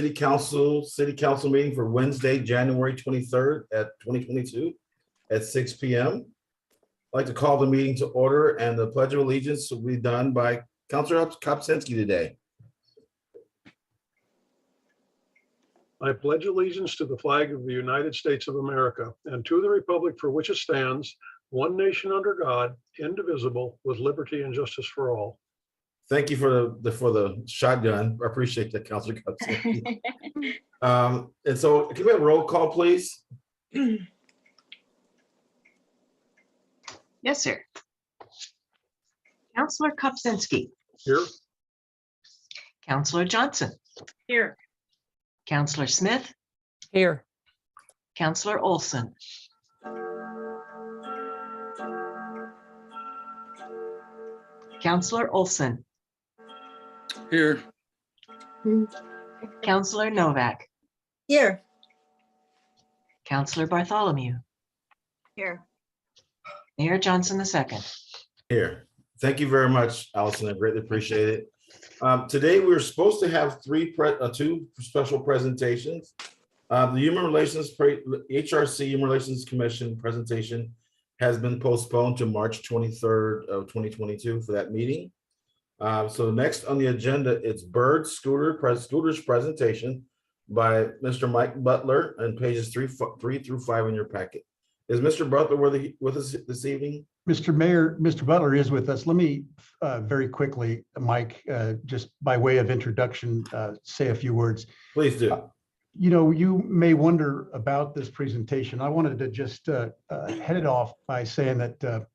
City Council meeting for Wednesday, January 23rd at 2022 at 6 p.m. I'd like to call the meeting to order, and the Pledge of Allegiance will be done by Councilor Kopczynski today. I pledge allegiance to the flag of the United States of America and to the republic for which it stands, one nation under God, indivisible, with liberty and justice for all. Thank you for the shotgun. I appreciate that, Councilor Kopczynski. And so can we have a roll call, please? Yes, sir. Councilor Kopczynski. Here. Councilor Johnson. Here. Councilor Smith. Here. Councilor Olson. Councilor Olson. Here. Councilor Novak. Here. Councilor Bartholomew. Here. Mayor Johnson II. Here. Thank you very much, Allison. I greatly appreciate it. Today, we were supposed to have two special presentations. The Human Relations, HRC Human Relations Commission presentation has been postponed to March 23rd of 2022 for that meeting. So next on the agenda, it's Bird Scooter's presentation by Mr. Mike Butler on pages 3 through 5 in your packet. Is Mr. Butler with us this evening? Mr. Mayor, Mr. Butler is with us. Let me very quickly, Mike, just by way of introduction, say a few words. Please do. You know, you may wonder about this presentation. I wanted to just head it off by saying that,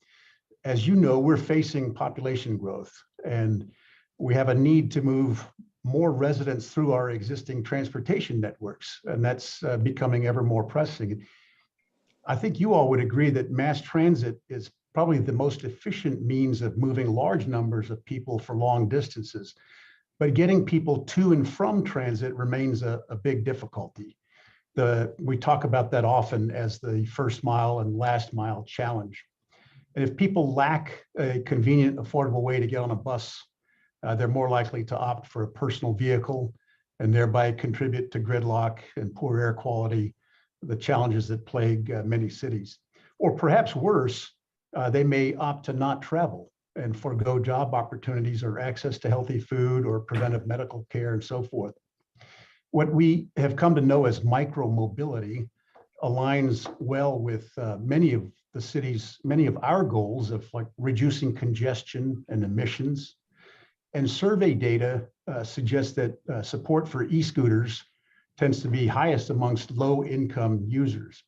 as you know, we're facing population growth, and we have a need to move more residents through our existing transportation networks, and that's becoming ever more pressing. I think you all would agree that mass transit is probably the most efficient means of moving large numbers of people for long distances. But getting people to and from transit remains a big difficulty. We talk about that often as the first mile and last mile challenge. And if people lack a convenient, affordable way to get on a bus, they're more likely to opt for a personal vehicle and thereby contribute to gridlock and poor air quality, the challenges that plague many cities. Or perhaps worse, they may opt to not travel and forego job opportunities or access to healthy food or preventive medical care and so forth. What we have come to know as micromobility aligns well with many of our goals of like reducing congestion and emissions. And survey data suggests that support for e-scooters tends to be highest amongst low-income users.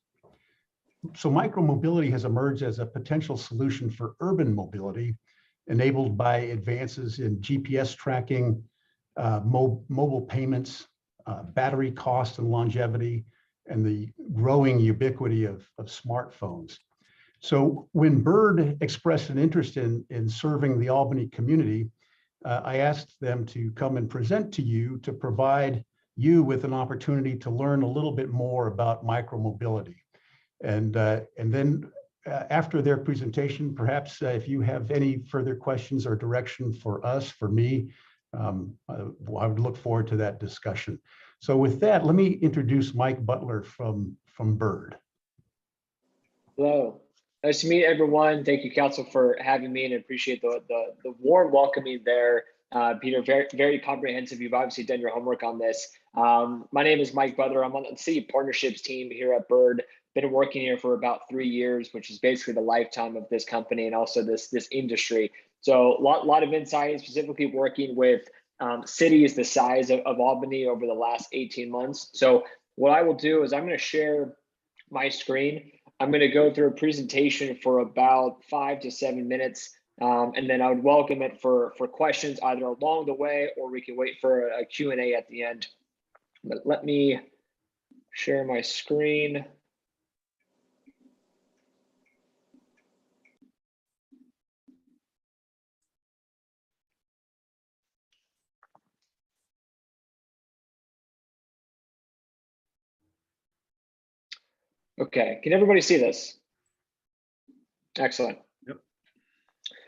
So micromobility has emerged as a potential solution for urban mobility, enabled by advances in GPS tracking, mobile payments, battery cost and longevity, and the growing ubiquity of smartphones. So when Bird expressed an interest in serving the Albany community, I asked them to come and present to you to provide you with an opportunity to learn a little bit more about micromobility. And then after their presentation, perhaps if you have any further questions or direction for us, for me, I would look forward to that discussion. So with that, let me introduce Mike Butler from Bird. Hello, nice to meet everyone. Thank you, Council, for having me, and I appreciate the warm welcoming there. Peter, very, very comprehensive. You've obviously done your homework on this. My name is Mike Butler. I'm on the City Partnerships team here at Bird. Been working here for about 3 years, which is basically the lifetime of this company and also this industry. So a lot of insight, specifically working with cities the size of Albany over the last 18 months. So what I will do is I'm going to share my screen. I'm going to go through a presentation for about 5 to 7 minutes. And then I would welcome it for questions either along the way, or we can wait for a Q&A at the end. But let me share my screen. Okay, can everybody see this? Excellent. Yep.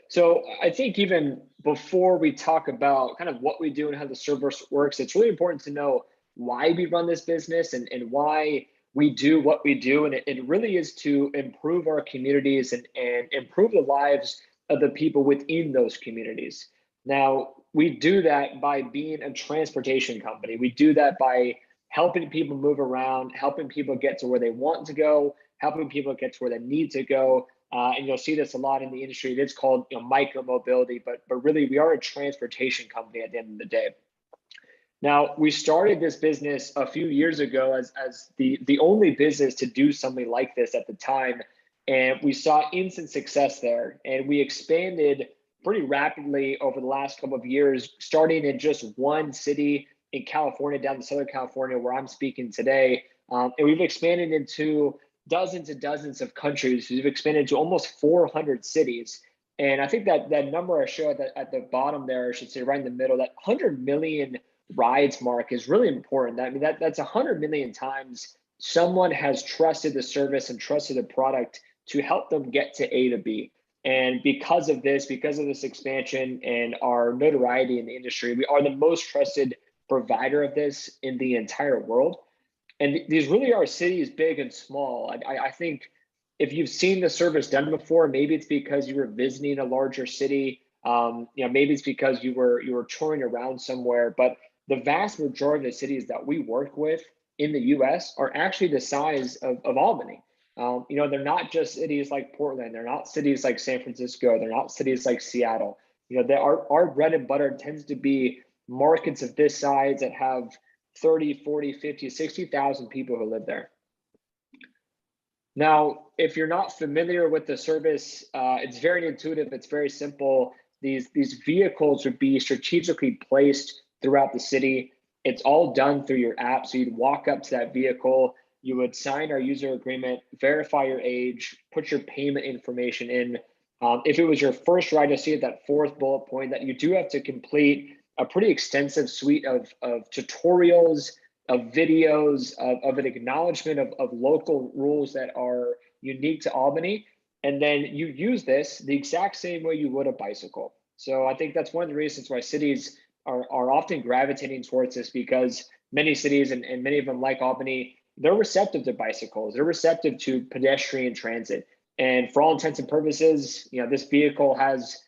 So I think even before we talk about kind of what we do and how the service works, it's really important to know why we run this business and why we do what we do. And it really is to improve our communities and improve the lives of the people within those communities. Now, we do that by being a transportation company. We do that by helping people move around, helping people get to where they want to go, helping people get to where they need to go. And you'll see this a lot in the industry. It's called micro mobility, but really we are a transportation company at the end of the day. Now, we started this business a few years ago as the only business to do something like this at the time. And we saw instant success there. And we expanded pretty rapidly over the last couple of years, starting in just one city in California, down in Southern California, where I'm speaking today. And we've expanded into dozens and dozens of countries. We've expanded to almost 400 cities. And I think that number I show at the bottom there, I should say right in the middle, that 100 million rides mark is really important. I mean, that's 100 million times someone has trusted the service and trusted the product to help them get to A to B. And because of this expansion and our notoriety in the industry, we are the most trusted provider of this in the entire world. And these really are cities big and small. I think if you've seen the service done before, maybe it's because you were visiting a larger city. Maybe it's because you were touring around somewhere. But the vast majority of the cities that we work with in the U.S. are actually the size of Albany. They're not just cities like Portland. They're not cities like San Francisco. They're not cities like Seattle. Our bread and butter tends to be markets of this size that have 30, 40, 50, 60,000 people who live there. Now, if you're not familiar with the service, it's very intuitive. It's very simple. These vehicles would be strategically placed throughout the city. It's all done through your app. So you'd walk up to that vehicle, you would sign our user agreement, verify your age, put your payment information in. If it was your first ride, you'll see at that fourth bullet point that you do have to complete a pretty extensive suite of tutorials, of videos, of an acknowledgement of local rules that are unique to Albany. And then you use this the exact same way you would a bicycle. So I think that's one of the reasons why cities are often gravitating towards this, because many cities and many of them like Albany, they're receptive to bicycles. They're receptive to pedestrian transit. And for all intents and purposes, this vehicle has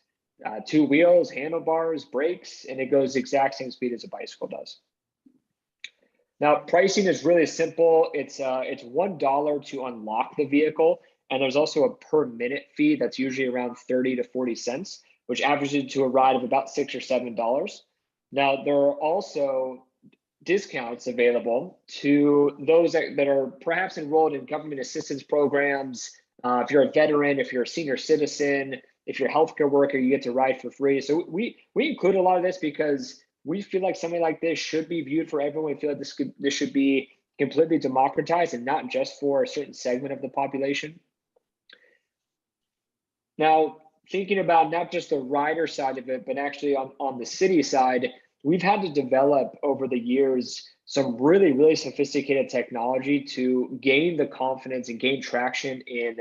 2 wheels, handlebars, brakes, and it goes the exact same speed as a bicycle does. Now, pricing is really simple. It's $1 to unlock the vehicle, and there's also a per minute fee that's usually around 30 to 40 cents, which averages to a ride of about $6 or $7. Now, there are also discounts available to those that are perhaps enrolled in government assistance programs. If you're a veteran, if you're a senior citizen, if you're a healthcare worker, you get to ride for free. So we include a lot of this because we feel like something like this should be viewed for everyone. We feel like this should be completely democratized and not just for a certain segment of the population. Now, thinking about not just the rider side of it, but actually on the city side, we've had to develop over the years some really, really sophisticated technology to gain the confidence and gain traction in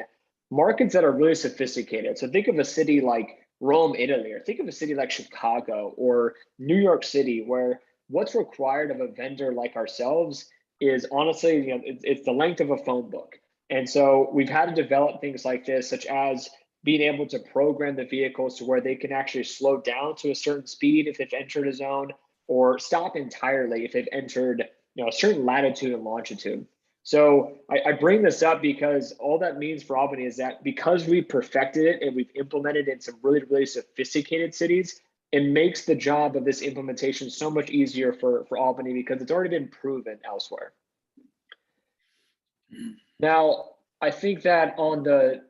markets that are really sophisticated. So think of a city like Rome, Italy, or think of a city like Chicago or New York City, where what's required of a vendor like ourselves is honestly, it's the length of a phone book. And so we've had to develop things like this, such as being able to program the vehicles to where they can actually slow down to a certain speed if they've entered a zone, or stop entirely if they've entered a certain latitude and longitude. So I bring this up because all that means for Albany is that because we perfected it and we've implemented it in some really, really sophisticated cities, it makes the job of this implementation so much easier for Albany because it's already been proven elsewhere. Now, I think that on the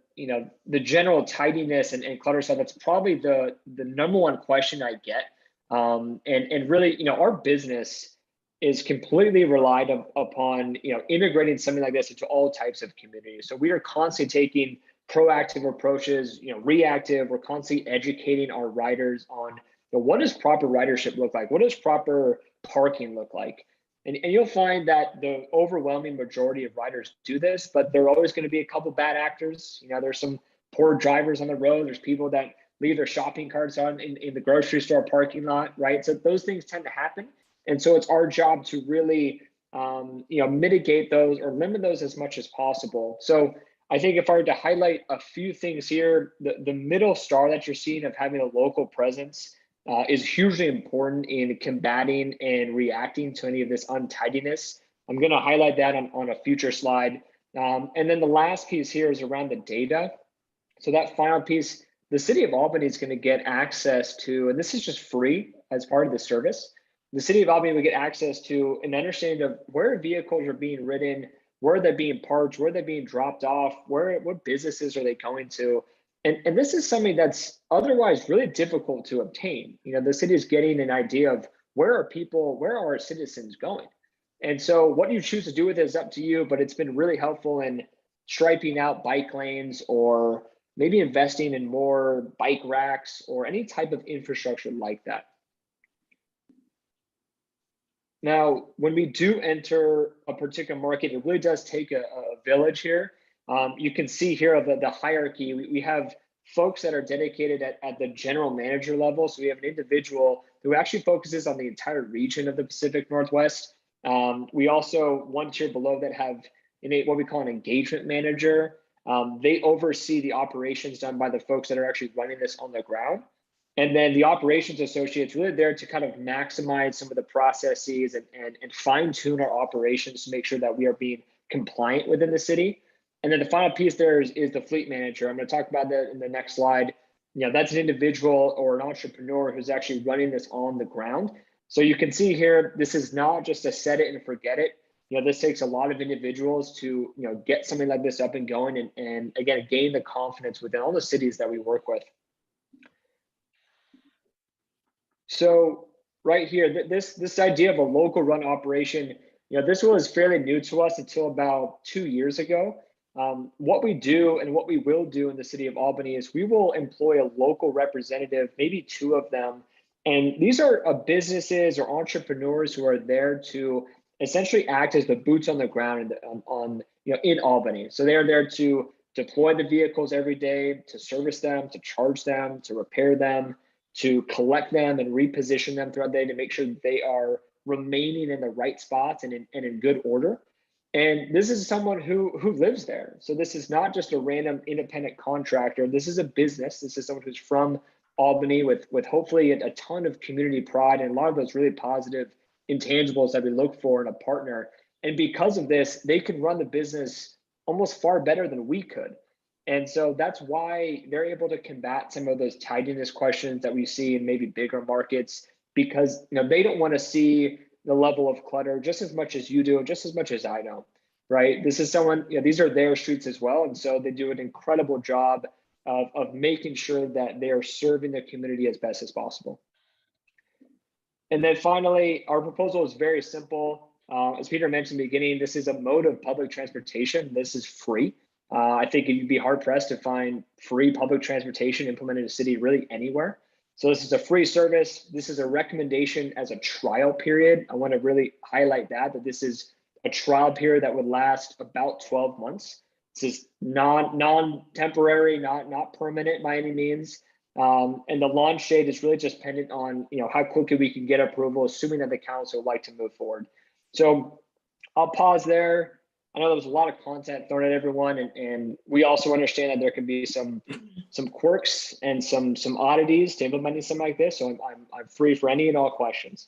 general tidiness and clutter side, that's probably the number one question I get. And really, our business is completely relied upon, integrating something like this into all types of communities. So we are constantly taking proactive approaches, reactive. We're constantly educating our riders on what does proper ridership look like? What does proper parking look like? And you'll find that the overwhelming majority of riders do this, but there are always going to be a couple bad actors. There's some poor drivers on the road. There's people that leave their shopping carts on in the grocery store parking lot, right? So those things tend to happen. And so it's our job to really mitigate those or limit those as much as possible. So I think if I were to highlight a few things here, the middle star that you're seeing of having a local presence is hugely important in combating and reacting to any of this untidiness. I'm going to highlight that on a future slide. And then the last piece here is around the data. So that final piece, the city of Albany is going to get access to, and this is just free as part of the service. The city of Albany will get access to an understanding of where vehicles are being ridden, where they're being parked, where they're being dropped off, what businesses are they going to. And this is something that's otherwise really difficult to obtain. The city is getting an idea of where are our citizens going? And so what you choose to do with it is up to you, but it's been really helpful in striping out bike lanes or maybe investing in more bike racks or any type of infrastructure like that. Now, when we do enter a particular market, it really does take a village here. You can see here the hierarchy. We have folks that are dedicated at the general manager level. So we have an individual who actually focuses on the entire region of the Pacific Northwest. We also, one tier below that, have what we call an engagement manager. They oversee the operations done by the folks that are actually running this on the ground. And then the operations associates really there to kind of maximize some of the processes and fine tune our operations to make sure that we are being compliant within the city. And then the final piece there is the fleet manager. I'm going to talk about that in the next slide. That's an individual or an entrepreneur who's actually running this on the ground. So you can see here, this is not just a set it and forget it. This takes a lot of individuals to get something like this up and going and again, gain the confidence within all the cities that we work with. So right here, this idea of a local run operation, this was fairly new to us until about 2 years ago. What we do and what we will do in the city of Albany is we will employ a local representative, maybe 2 of them. And these are businesses or entrepreneurs who are there to essentially act as the boots on the ground in Albany. So they are there to deploy the vehicles every day, to service them, to charge them, to repair them, to collect them and reposition them throughout the day to make sure that they are remaining in the right spots and in good order. And this is someone who lives there. So this is not just a random independent contractor. This is a business. This is someone who's from Albany with hopefully a ton of community pride and a lot of those really positive intangibles that we look for in a partner. And because of this, they can run the business almost far better than we could. And so that's why they're able to combat some of those tidiness questions that we see in maybe bigger markets, because they don't want to see the level of clutter just as much as you do, just as much as I know, right? This is someone, these are their streets as well. And so they do an incredible job of making sure that they are serving the community as best as possible. And then finally, our proposal is very simple. As Peter mentioned in the beginning, this is a mode of public transportation. This is free. I think you'd be hard pressed to find free public transportation implemented in a city really anywhere. So this is a free service. This is a recommendation as a trial period. I want to really highlight that this is a trial period that would last about 12 months. This is non-temporary, not permanent by any means. And the launch date is really just dependent on how quickly we can get approval, assuming that the council would like to move forward. So I'll pause there. I know there was a lot of content thrown at everyone, and we also understand that there can be some quirks and some oddities to implementing something like this. So I'm free for any and all questions.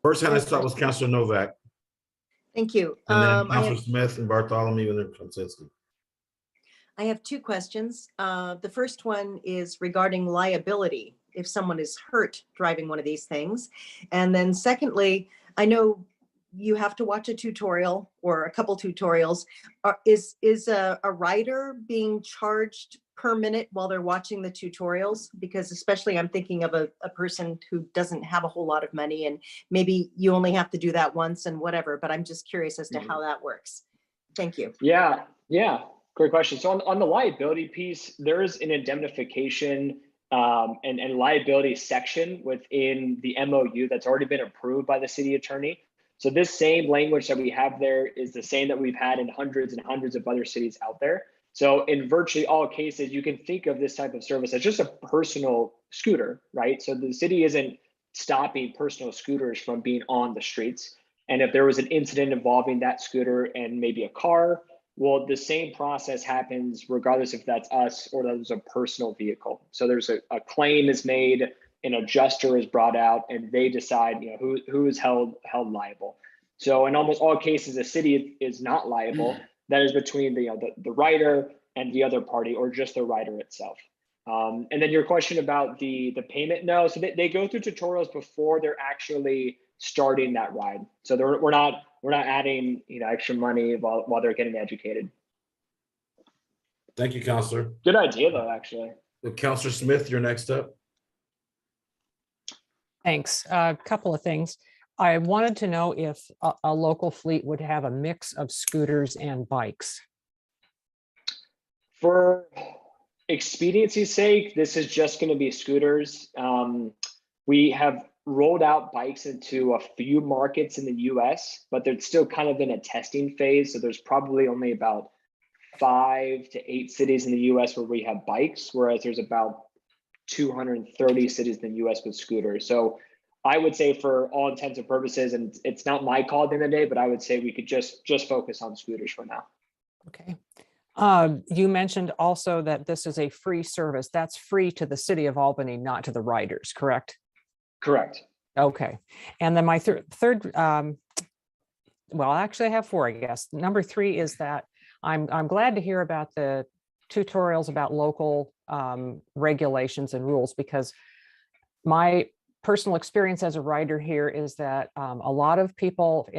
First hand I saw was Councilor Novak, Thank you. and then I Councilor have, Smith and Bartholomew, and then Konsinski. I have 2 questions. The first one is regarding liability if someone is hurt driving one of these things. And then secondly, I know you have to watch a tutorial or a couple tutorials. Is a rider being charged per minute while they're watching the tutorials? Because especially I'm thinking of a person who doesn't have a whole lot of money and maybe you only have to do that once and whatever, but I'm just curious as to how that works. Thank you. Yeah, great question. So on the liability piece, there is an indemnification and liability section within the MOU that's already been approved by the city attorney. So this same language that we have there is the same that we've had in hundreds and hundreds of other cities out there. So in virtually all cases, you can think of this type of service as just a personal scooter, right? So the city isn't stopping personal scooters from being on the streets. And if there was an incident involving that scooter and maybe a car, well, the same process happens regardless if that's us or that was a personal vehicle. So there's a claim is made, an adjuster is brought out, and they decide, who is held liable. So in almost all cases, the city is not liable. That is between the rider and the other party, or just the rider itself. And then your question about the payment, no. So they go through tutorials before they're actually starting that ride. So we're not adding extra money while they're getting educated. Thank you, Counselor. Good idea though, actually. Counselor Smith, you're next up. Thanks. A couple of things. I wanted to know if a local fleet would have a mix of scooters and bikes. For expediency's sake, this is just going to be scooters. We have rolled out bikes into a few markets in the US, but they're still kind of in a testing phase. So there's probably only about 5 to 8 cities in the US where we have bikes, whereas there's about 230 cities in the US with scooters. So I would say for all intents and purposes, and it's not my call at the end of the day, but I would say we could just focus on scooters for now. Okay. You mentioned also that this is a free service. That's free to the city of Albany, not to the riders, correct? Correct. Okay. And then my third, well, actually I have 4, I guess. Number 3 is that I'm glad to hear about the tutorials about local regulations and rules, because my personal experience as a rider here is that a lot of people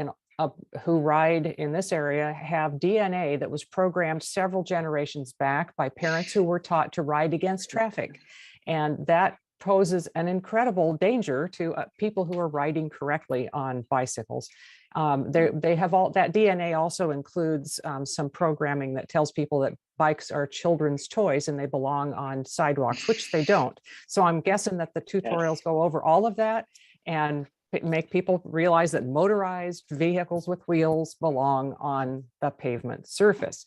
who ride in this area have DNA that was programmed several generations back by parents who were taught to ride against traffic. And that poses an incredible danger to people who are riding correctly on bicycles. They have all that DNA also includes some programming that tells people that bikes are children's toys and they belong on sidewalks, which they don't. So I'm guessing that the tutorials go over all of that and make people realize that motorized vehicles with wheels belong on the pavement surface.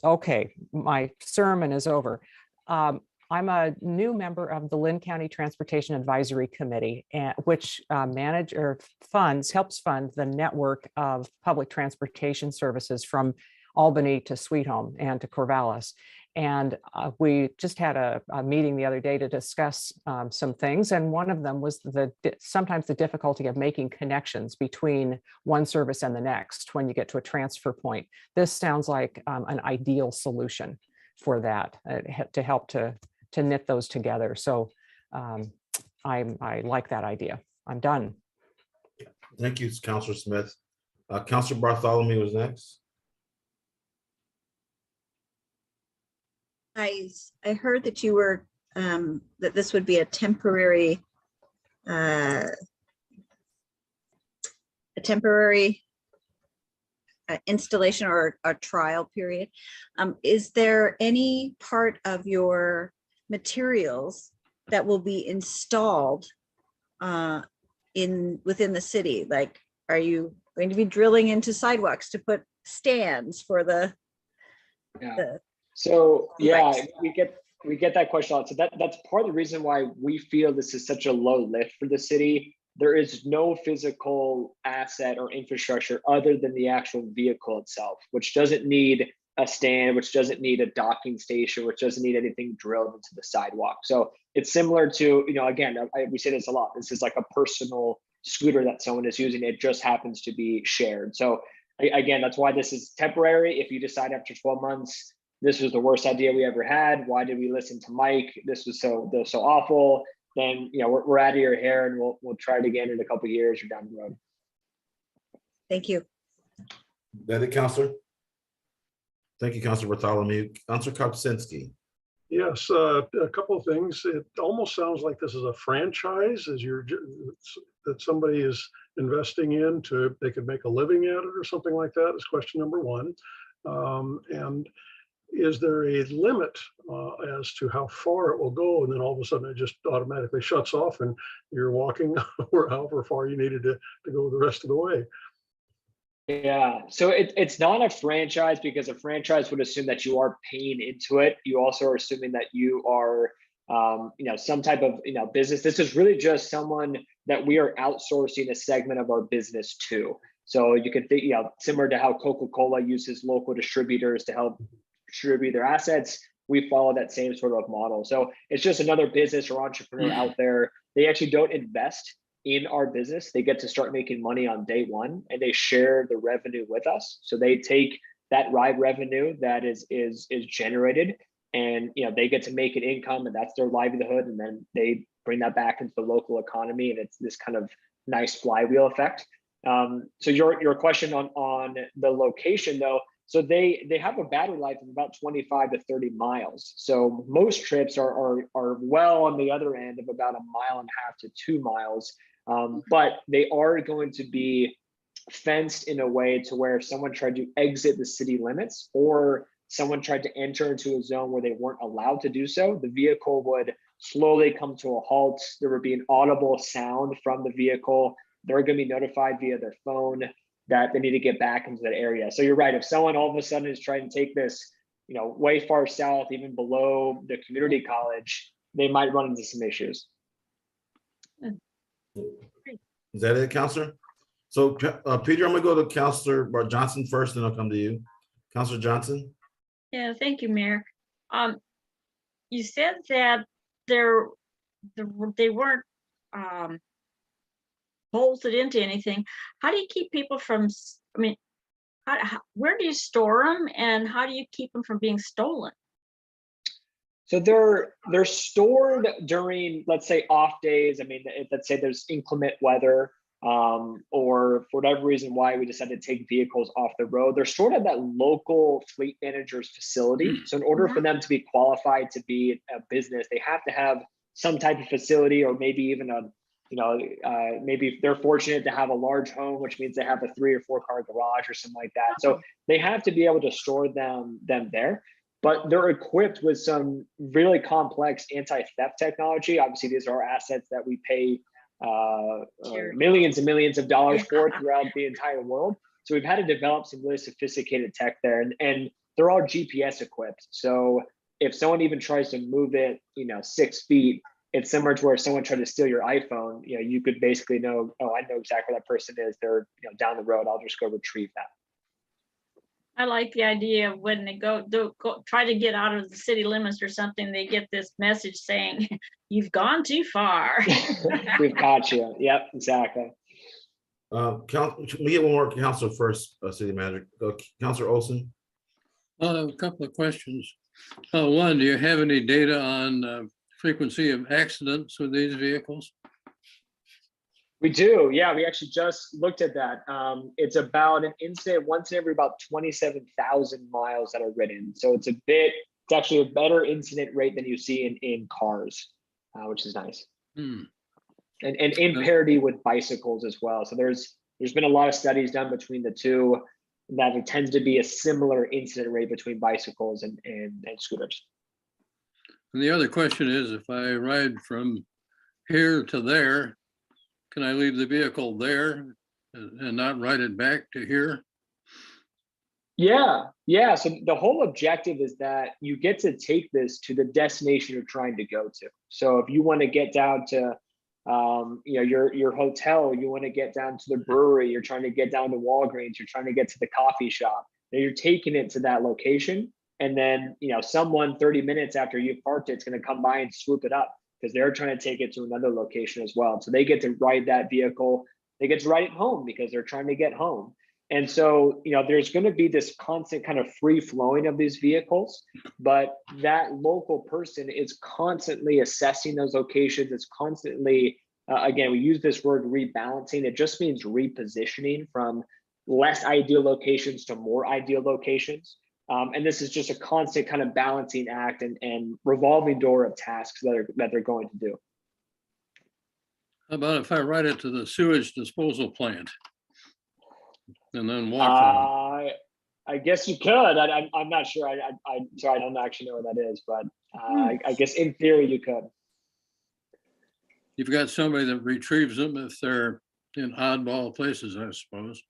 Okay, my sermon is over. I'm a new member of the Linn County Transportation Advisory Committee, which helps fund the network of public transportation services from Albany to Sweet Home and to Corvallis. And we just had a meeting the other day to discuss some things. And one of them was sometimes the difficulty of making connections between one service and the next when you get to a transfer point. This sounds like an ideal solution for that to help to knit those together. So I like that idea. I'm done. Thank you, Counselor Smith. Counselor Bartholomew was next. I heard that you were that this would be a temporary installation or a trial period. Is there any part of your materials that will be installed within the city? Like, are you going to be drilling into sidewalks to put stands for the So yeah, bikes? we get that question a lot. So that's part of the reason why we feel this is such a low lift for the city. There is no physical asset or infrastructure other than the actual vehicle itself, which doesn't need a stand, which doesn't need a docking station, which doesn't need anything drilled into the sidewalk. So it's similar to, again, we say this a lot. This is like a personal scooter that someone is using. It just happens to be shared. So again, that's why this is temporary. If you decide after 12 months, this was the worst idea we ever had, why did we listen to Mike? This was so awful. Then we're out of your hair, and we'll try it again in a couple of years or down the road. Thank you. That it, Counselor? Thank you, Counselor Bartholomew. Counselor Kopczynski. Yes, a couple of things. It almost sounds like this is a franchise, that somebody is investing in they could make a living at it or something like that, is question number 1. And is there a limit as to how far it will go? And then all of a sudden it just automatically shuts off and you're walking or however far you needed to go the rest of the way. Yeah, so it's not a franchise, because a franchise would assume that you are paying into it. You also are assuming that you are some type of, business. This is really just someone that we are outsourcing a segment of our business to. So you can think, similar to how Coca-Cola uses local distributors to help distribute their assets, we follow that same sort of model. So it's just another business or entrepreneur out there. They actually don't invest in our business. They get to start making money on day one, and they share the revenue with us. So they take that ride revenue that is generated, and they get to make an income, and that's their livelihood, and then they bring that back into the local economy, and it's this kind of nice flywheel effect. So your question on the location though, so they have a battery life of about 25 to 30 miles. So most trips are well on the other end of about 1.5 miles to 2 miles, but they are going to be fenced in a way to where if someone tried to exit the city limits or someone tried to enter into a zone where they weren't allowed to do so, the vehicle would slowly come to a halt. There would be an audible sound from the vehicle. They're going to be notified via their phone that they need to get back into that area. So you're right. If someone all of a sudden is trying to take this, way far south, even below the community college, they might run into some issues. Is that it, Counselor? So Peter, I'm gonna go to Counselor Johnson first, then I'll come to you. Counselor Johnson? Yeah, thank you, Mayor. You said that they weren't bolted into anything. How do you keep people from, where do you store them, and how do you keep them from being stolen? So they're stored during, let's say, off days. Let's say there's inclement weather, or for whatever reason why we decided to take vehicles off the road. They're stored at that local fleet manager's facility. So in order for them to be qualified to be a business, they have to have some type of facility, or maybe even maybe they're fortunate to have a large home, which means they have a 3 or 4 car garage or something like that. So they have to be able to store them there, but they're equipped with some really complex anti-theft technology. Obviously, these are assets that we pay millions and millions of dollars for throughout the entire world. So we've had to develop some really sophisticated tech there, and they're all GPS equipped. So if someone even tries to move it, 6 feet, it's similar to where if someone tried to steal your iPhone, you could basically know, oh, I know exactly where that person is. They're down the road. I'll just go retrieve that. I like the idea of when they go try to get out of the city limits or something, they get this message saying, "You've gone too far." We've caught you. Yep, exactly. We get one more counselor first, City Manager. Counselor Olson. A couple of questions. One, do you have any data on frequency of accidents with these vehicles? We do. Yeah, we actually just looked at that. It's about an incident once in every about 27,000 miles that are ridden. So it's actually a better incident rate than you see in cars, which is nice. And in parity with bicycles as well. So there's been a lot of studies done between the two that it tends to be a similar incident rate between bicycles and scooters. And the other question is, if I ride from here to there, can I leave the vehicle there and not ride it back to here? Yeah. So the whole objective is that you get to take this to the destination you're trying to go to. So if you want to get down to your hotel, you want to get down to the brewery, you're trying to get down to Walgreens, you're trying to get to the coffee shop, then you're taking it to that location. And then, someone 30 minutes after you've parked it's going to come by and swoop it up because they're trying to take it to another location as well. So they get to ride that vehicle. They get to ride it home because they're trying to get home. And so, there's going to be this constant kind of free flowing of these vehicles, but that local person is constantly assessing those locations. It's constantly, again, we use this word rebalancing. It just means repositioning from less ideal locations to more ideal locations. And this is just a constant kind of balancing act and revolving door of tasks that they're going to do. How about if I ride it to the sewage disposal plant and then walk home? I guess you could. I'm not sure. I'm sorry, I don't actually know where that is, but I guess in theory you could. You've got somebody that retrieves them if they're in oddball places, I suppose.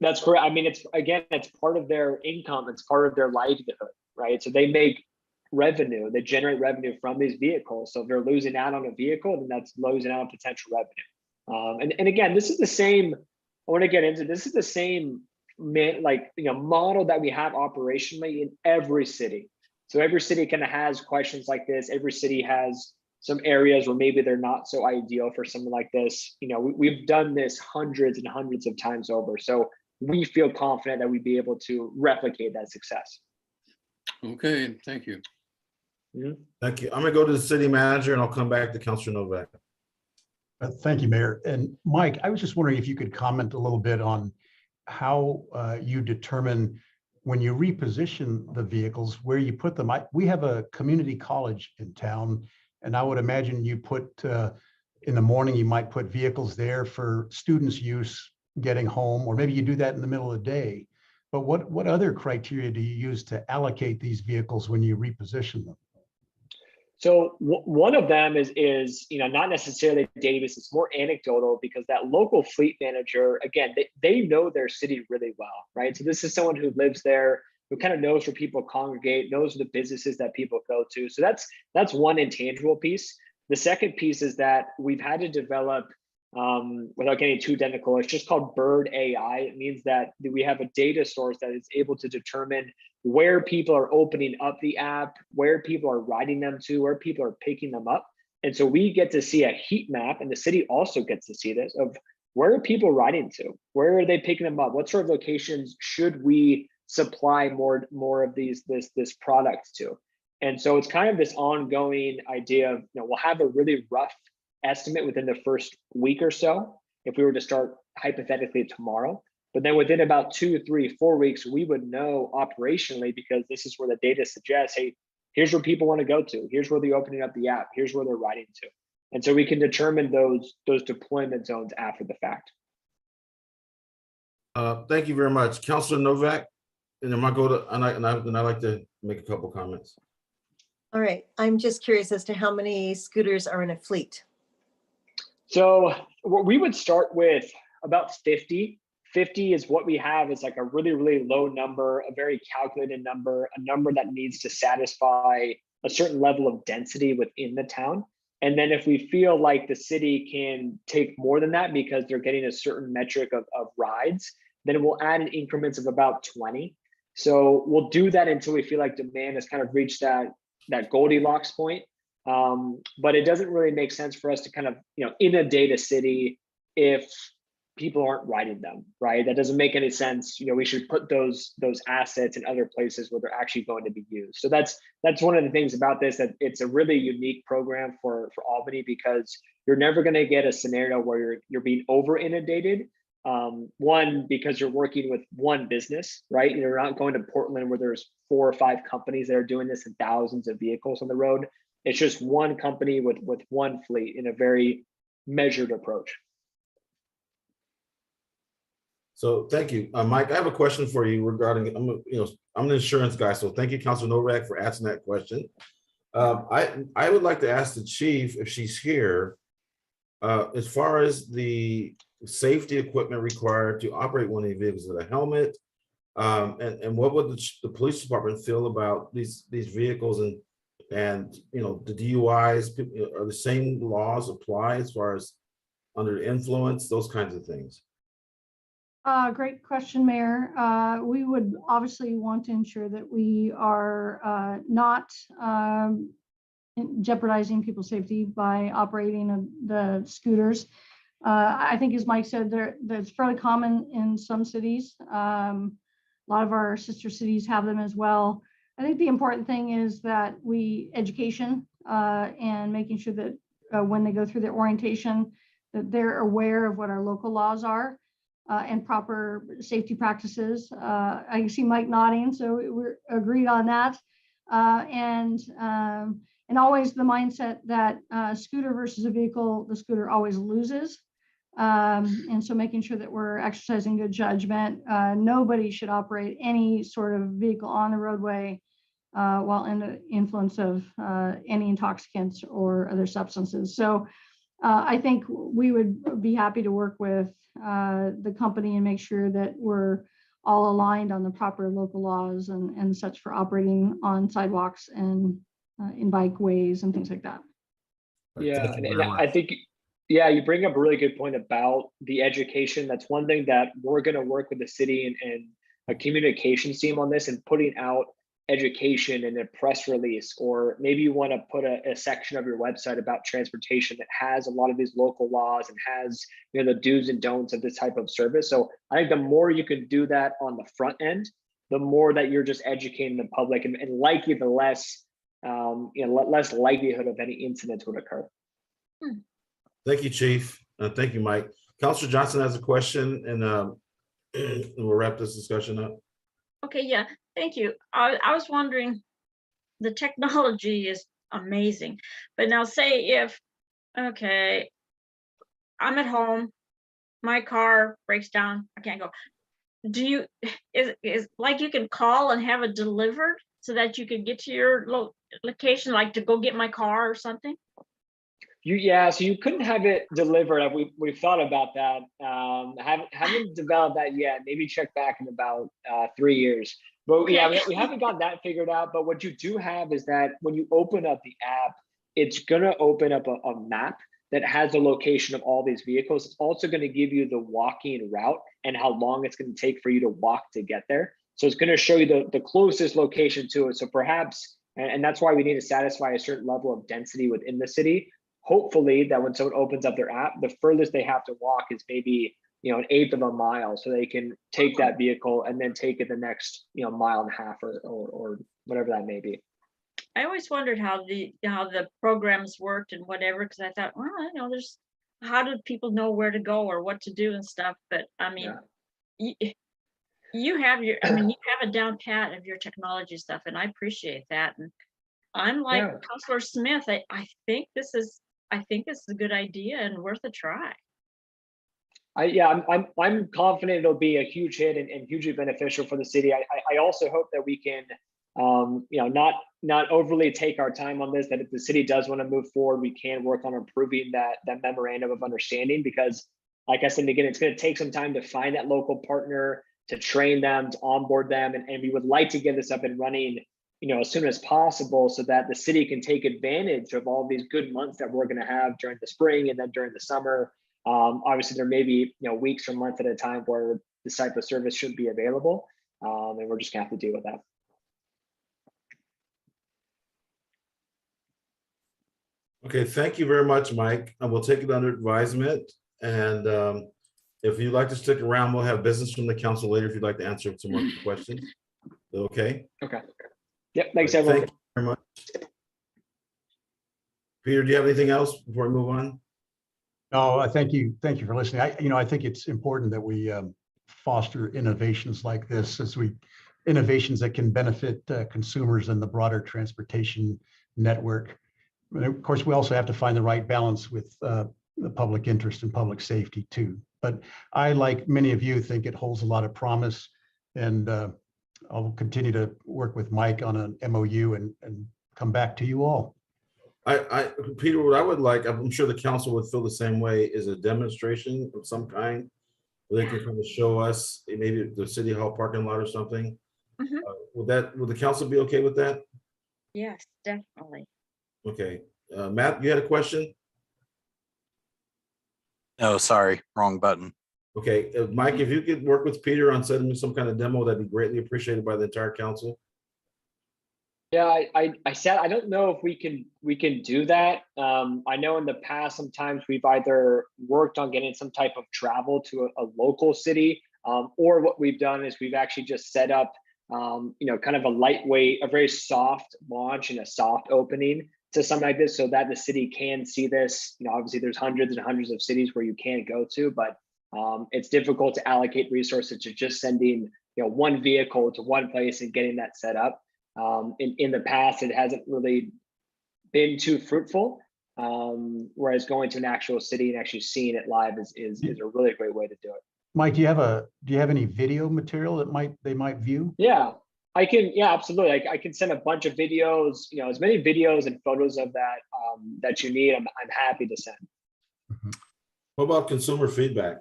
That's correct. It's part of their income. It's part of their livelihood, right? So they make revenue. They generate revenue from these vehicles. So if they're losing out on a vehicle, then that's losing out on potential revenue. And again, this is the same, I want to get into, this is the same model that we have operationally in every city. So every city kind of has questions like this. Every city has some areas where maybe they're not so ideal for something like this. We've done this hundreds and hundreds of times over. So we feel confident that we'd be able to replicate that success. Okay, thank you. Thank you. I'm gonna go to the city manager and I'll come back to Councilor Novak. Thank you, Mayor. And Mike, I was just wondering if you could comment a little bit on how you determine when you reposition the vehicles, where you put them. We have a community college in town, and I would imagine you put, in the morning, you might put vehicles there for students' use getting home, or maybe you do that in the middle of the day. But what other criteria do you use to allocate these vehicles when you reposition them? So one of them is not necessarily Davis, it's more anecdotal, because that local fleet manager, again, they know their city really well, right? So this is someone who lives there, who kind of knows where people congregate, knows the businesses that people go to. So that's one intangible piece. The second piece is that we've had to develop, without getting too technical, it's just called Bird AI. It means that we have a data source that is able to determine where people are opening up the app, where people are riding them to, where people are picking them up. And so we get to see a heat map, and the city also gets to see this, of where are people riding to? Where are they picking them up? What sort of locations should we supply more of this product to? And so it's kind of this ongoing idea of, we'll have a really rough estimate within the first week or so, if we were to start hypothetically tomorrow. But then within about 2, 3, 4 weeks, we would know operationally, because this is where the data suggests, hey, here's where people want to go to. Here's where they're opening up the app. Here's where they're riding to. And so we can determine those deployment zones after the fact. Thank you very much. Councilor Novak, and then I'd like to make a couple comments. All right, I'm just curious as to how many scooters are in a fleet. So we would start with about 50. 50 is what we have, is like a really, really low number, a very calculated number, a number that needs to satisfy a certain level of density within the town. And then if we feel like the city can take more than that because they're getting a certain metric of rides, then we'll add in increments of about 20. So we'll do that until we feel like demand has kind of reached that Goldilocks point. But it doesn't really make sense for us to kind of, inundate a city if people aren't riding them, right? That doesn't make any sense. We should put those assets in other places where they're actually going to be used. So that's one of the things about this, that it's a really unique program for Albany, because you're never going to get a scenario where you're being over inundated. One, because you're working with one business, right? You're not going to Portland where there's 4 or 5 companies that are doing this and thousands of vehicles on the road. It's just one company with one fleet in a very measured approach. So thank you. Mike, I have a question for you regarding, I'm an insurance guy, so thank you, Councilor Novak, for asking that question. I would like to ask the chief, if she's here, as far as the safety equipment required to operate one of these vehicles, with a helmet, and what would the police department feel about these vehicles, and the DUIs, are the same laws apply as far as under influence, those kinds of things? Great question, Mayor. We would obviously want to ensure that we are not jeopardizing people's safety by operating the scooters. I think, as Mike said, that's fairly common in some cities. A lot of our sister cities have them as well. I think the important thing is that education and making sure that when they go through their orientation, that they're aware of what our local laws are. And proper safety practices. I can see Mike nodding, so we're agreed on that. And always the mindset that scooter versus a vehicle, the scooter always loses. And so making sure that we're exercising good judgment. Nobody should operate any sort of vehicle on the roadway while in the influence of any intoxicants or other substances. So I think we would be happy to work with the company and make sure that we're all aligned on the proper local laws and such for operating on sidewalks and in bikeways and things like that. Yeah, Thank you and very I much. think, yeah, you bring up a really good point about the education. That's one thing that we're going to work with the city and a communications team on this, and putting out education in a press release, or maybe you want to put a section of your website about transportation that has a lot of these local laws and has, you know, the do's and don'ts of this type of service. So I think the more you can do that on the front end, the more that you're just educating the public, and likely the less, less likelihood of any incidents would occur. Thank you, Chief. Thank you, Mike. Councilor Johnson has a question, and we'll wrap this discussion up. Okay, yeah, thank you. I was wondering, the technology is amazing, but now say if, okay, I'm at home, my car breaks down, I can't go. Do you, is like you can call and have it delivered so that you can get to your location, like to go get my car or something? Yeah, so you couldn't have it delivered. We've thought about that. Haven't developed that yet. Maybe check back in about 3 years. But Okay. yeah, we haven't got that figured out. But what you do have is that when you open up the app, it's gonna open up a map that has the location of all these vehicles. It's also gonna give you the walking route and how long it's gonna take for you to walk to get there. So it's gonna show you the closest location to it. So perhaps, and that's why we need to satisfy a certain level of density within the city. Hopefully that when someone opens up their app, the furthest they have to walk is maybe, you know, 1/8 of a mile, so they can take that vehicle and then take it the next, you know, 1.5 miles or whatever that may be. I always wondered how the programs worked and whatever, because I thought, well, you know, how do people know where to go or what to do and stuff? But I mean, you have you have a down pat of your technology stuff, and I appreciate that. And I'm like Councilor Smith, I think this is a good idea and worth a try. I'm confident it'll be a huge hit and hugely beneficial for the city. I also hope that we can, not overly take our time on this, that if the city does want to move forward, we can work on improving that memorandum of understanding, because like I said, again, it's going to take some time to find that local partner, to train them, to onboard them. And we would like to get this up and running, you know, as soon as possible, so that the city can take advantage of all these good months that we're going to have during the spring and then during the summer. Obviously, there may be, you know, weeks or months at a time where this type of service should be available, and we're just going to have to deal with that. Okay, thank you very much, Mike. And we'll take it under advisement. And if you'd like to stick around, we'll have business from the council later if you'd like to answer some more questions. Okay. Okay. Yep. Thanks, everyone. Thank you very much. Peter, do you have anything else before we move on? No, thank you. Thank you for listening. I think it's important that we foster innovations like this, innovations that can benefit consumers and the broader transportation network. And of course, we also have to find the right balance with the public interest and public safety too. But I, like many of you, think it holds a lot of promise, and I'll continue to work with Mike on an MOU and come back to you all. Peter, what I would like, I'm sure the council would feel the same way, is a demonstration of some kind where they can kind of show us maybe the city hall parking lot or something. Would the council be okay with that? Yes, definitely. Okay. Matt, you had a question? No, sorry, wrong button. Okay, Mike, if you could work with Peter on setting me some kind of demo, that'd be greatly appreciated by the entire council. Yeah, I said I don't know if we can do that. I know in the past sometimes we've either worked on getting some type of travel to a local city, or what we've done is we've actually just set up kind of a lightweight, a very soft launch and a soft opening to something like this, so that the city can see this. You know, obviously there's hundreds and hundreds of cities where you can't go to, but it's difficult to allocate resources to just sending one vehicle to one place and getting that set up. In the past, it hasn't really been too fruitful, whereas going to an actual city and actually seeing it live is a really great way to do it. Mike, do you have any video material that they might view? Yeah, I can. Yeah, absolutely. I can send a bunch of videos. As many videos and photos of that that you need. I'm happy to send. What about consumer feedback?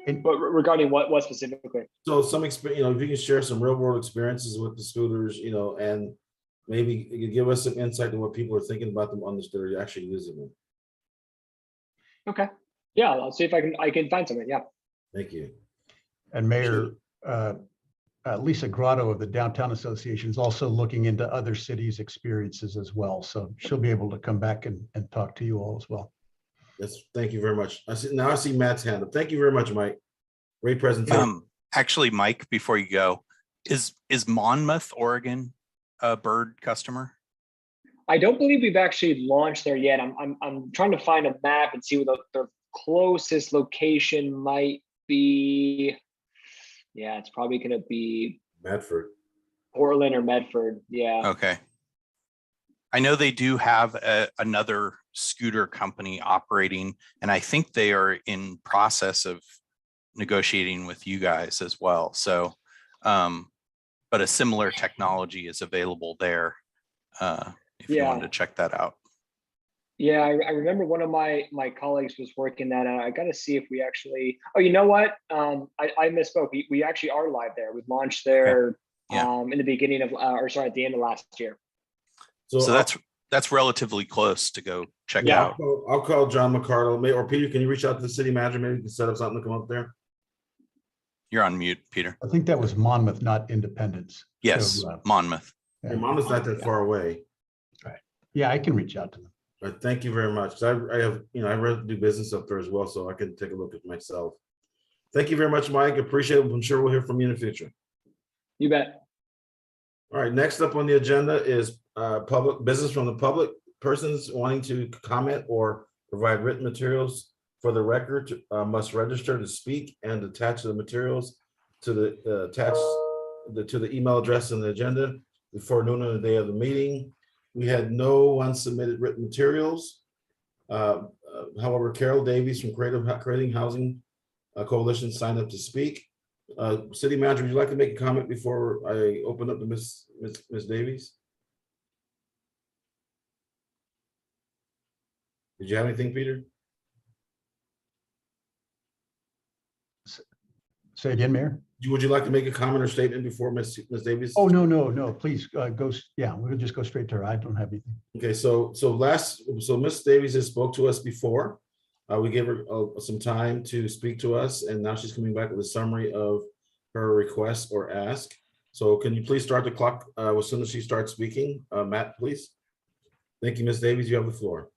But regarding what specifically? So some experience, you know, if you can share some real world experiences with the scooters, you know, and maybe you could give us some insight to what people are thinking about them on the street, actually using them. Okay. Yeah, I'll see if I can find something. Yeah. Thank you. And Mayor Lisa Grotto of the Downtown Association is also looking into other cities' experiences as well. So she'll be able to come back and talk to you all as well. Yes, thank you very much. Now I see Matt's hand up. Thank you very much, Mike. Great presentation. Actually, Mike, before you go, is Monmouth, Oregon, a bird customer? I don't believe we've actually launched there yet. I'm trying to find a map and see what the closest location might be. Yeah, it's probably going to be Medford. Portland or Medford. Yeah. Okay. I know they do have another scooter company operating, and I think they are in process of negotiating with you guys as well. So, but a similar technology is available there if you wanted to check that out. Yeah, I remember one of my colleagues was working that out. I got to see if we actually, oh, you know what? I misspoke. We actually are live there. We launched there in the beginning of, at the end of last year. So that's relatively close to go check out. I'll call John McCardle, or Peter, can you reach out to the city manager? Maybe we can set up something to come up there. You're on mute, Peter. I think that was Monmouth, not Independence. Yes, So, Monmouth. Yeah, Monmouth's not that far away. Right. Yeah, I can reach out to them. But thank you very much. I have, you know, I rather do business up there as well, so I can take a look at myself. Thank you very much, Mike. Appreciate it. I'm sure we'll hear from you in the future. You bet. All right, next up on the agenda is public business from the public. Persons wanting to comment or provide written materials for the record must register to speak and attach the materials to the email address in the agenda before noon on the day of the meeting. We had no unsubmitted written materials. However, Carol Davies from Creating Housing Coalition signed up to speak. City Manager, would you like to make a comment before I open up to Ms. Davies? Did you have anything, Peter? Say again, Mayor? Would you like to make a comment or statement before Ms. Davies? Oh, no, please go. Yeah, we'll just go straight to her. I don't have anything. Okay, so Ms. Davies has spoke to us before. We gave her some time to speak to us, and now she's coming back with a summary of her request or ask. So can you please start the clock as soon as she starts speaking? Matt, please. Thank you, Ms. Davies. You have the floor.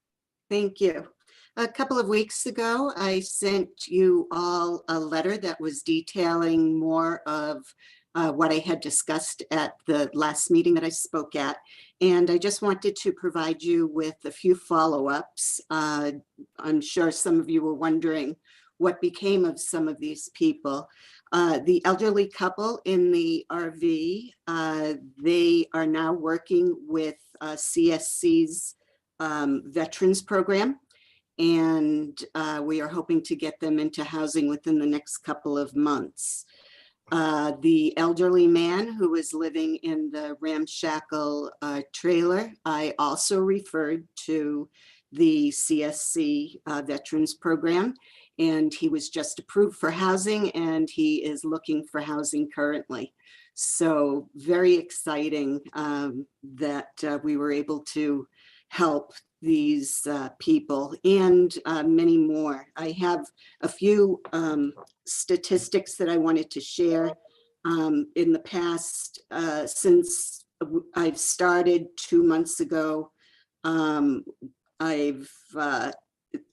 Thank you. A couple of weeks ago, I sent you all a letter that was detailing more of what I had discussed at the last meeting that I spoke at. And I just wanted to provide you with a few follow-ups. I'm sure some of you were wondering what became of some of these people. The elderly couple in the RV, they are now working with CSC's veterans program. And we are hoping to get them into housing within the next couple of months. The elderly man who was living in the ramshackle trailer, I also referred to the CSC veterans program, and he was just approved for housing, and he is looking for housing currently. So very exciting that we were able to help these people and many more. I have a few statistics that I wanted to share. In the past, since I've started 2 months ago, I've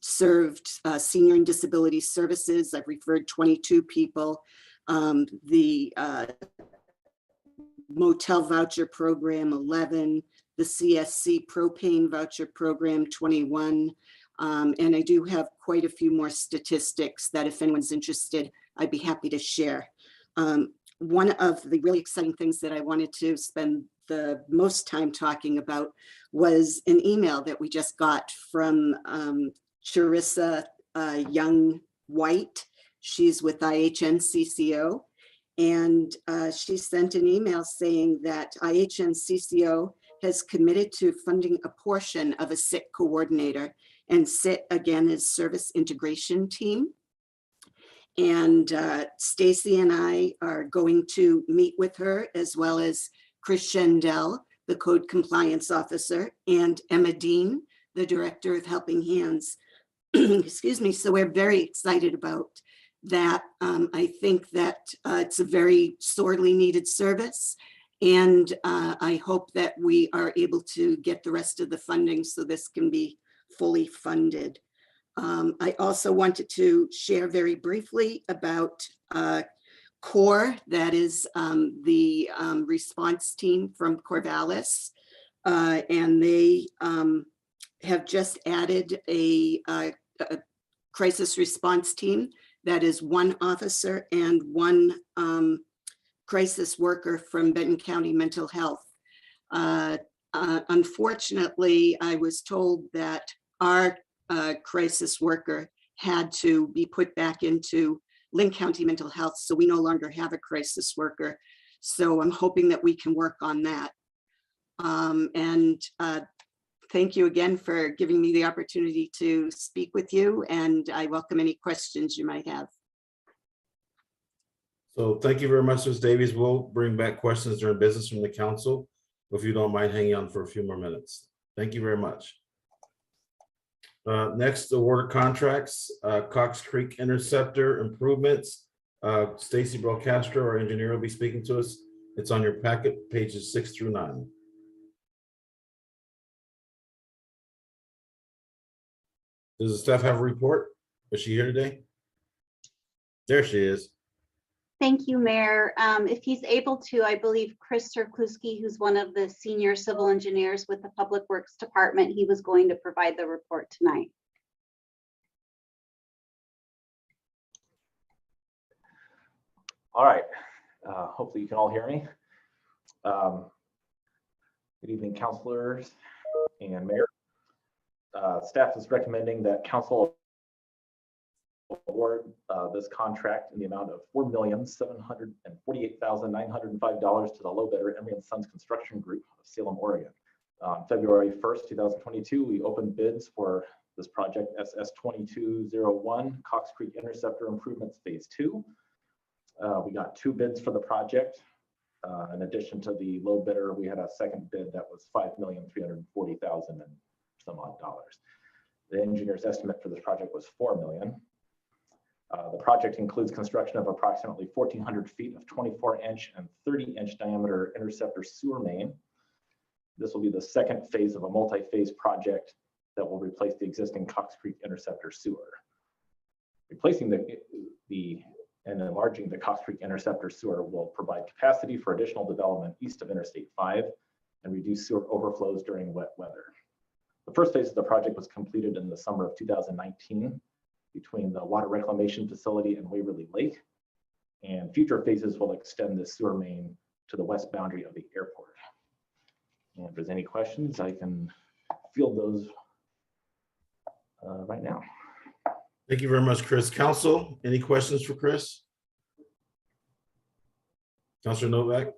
served senior and disability services. I've referred 22 people. The motel voucher program, 11. The CSC propane voucher program, 21. And I do have quite a few more statistics that if anyone's interested, I'd be happy to share. One of the really exciting things that I wanted to spend the most time talking about was an email that we just got from Charissa Young White. She's with IHNCCO. And she sent an email saying that IHNCCO has committed to funding a portion of a SIT coordinator, and SIT again is Service Integration Team. And Stacy and I are going to meet with her, as well as Chris Shendell, the Code Compliance Officer, and Emma Dean, the Director of Helping Hands. Excuse me. So we're very excited about that. I think that it's a very sorely needed service. And I hope that we are able to get the rest of the funding so this can be fully funded. I also wanted to share very briefly about CORE, that is the response team from Corvallis. And they have just added a crisis response team that is one officer and one crisis worker from Benton County Mental Health. Unfortunately, I was told that our crisis worker had to be put back into Linn County Mental Health, so we no longer have a crisis worker. So I'm hoping that we can work on that. Thank you again for giving me the opportunity to speak with you, and I welcome any questions you might have. So thank you very much, Ms. Davies. We'll bring back questions during business from the council, if you don't mind hanging on for a few more minutes. Thank you very much. Next, award contracts, Cox Creek Interceptor improvements. Stacy Brocastro, our engineer, will be speaking to us. It's on your packet, pages 6 through 9. Does the staff have a report? Is she here today? There she is. Thank you, Mayor. If he's able to, I believe Chris Serkluski, who's one of the senior civil engineers with the Public Works Department, he was going to provide the report tonight. All right. Hopefully you can all hear me. Good evening, councilors and mayor. Staff is recommending that council award this contract in the amount of $4,748,905 to the low bidder, Emery & Sons Construction Group of Salem, Oregon. On February 1st, 2022, we opened bids for this project SS2201 Cox Creek Interceptor Improvements Phase 2. We got 2 bids for the project. In addition to the low bidder, we had a second bid that was $5,340,000 and some odd dollars. The engineer's estimate for this project was $4 million. The project includes construction of approximately 1,400 feet of 24-inch and 30-inch diameter interceptor sewer main. This will be the second phase of a multi-phase project that will replace the existing Cox Creek interceptor sewer. Replacing and enlarging the Cox Creek interceptor sewer will provide capacity for additional development east of Interstate 5 and reduce sewer overflows during wet weather. The first phase of the project was completed in the summer of 2019 between the water reclamation facility and Waverly Lake, and future phases will extend the sewer main to the west boundary of the airport. And if there's any questions, I can field those right now. Thank you very much, Chris. Council, any questions for Chris? Councilor Novak?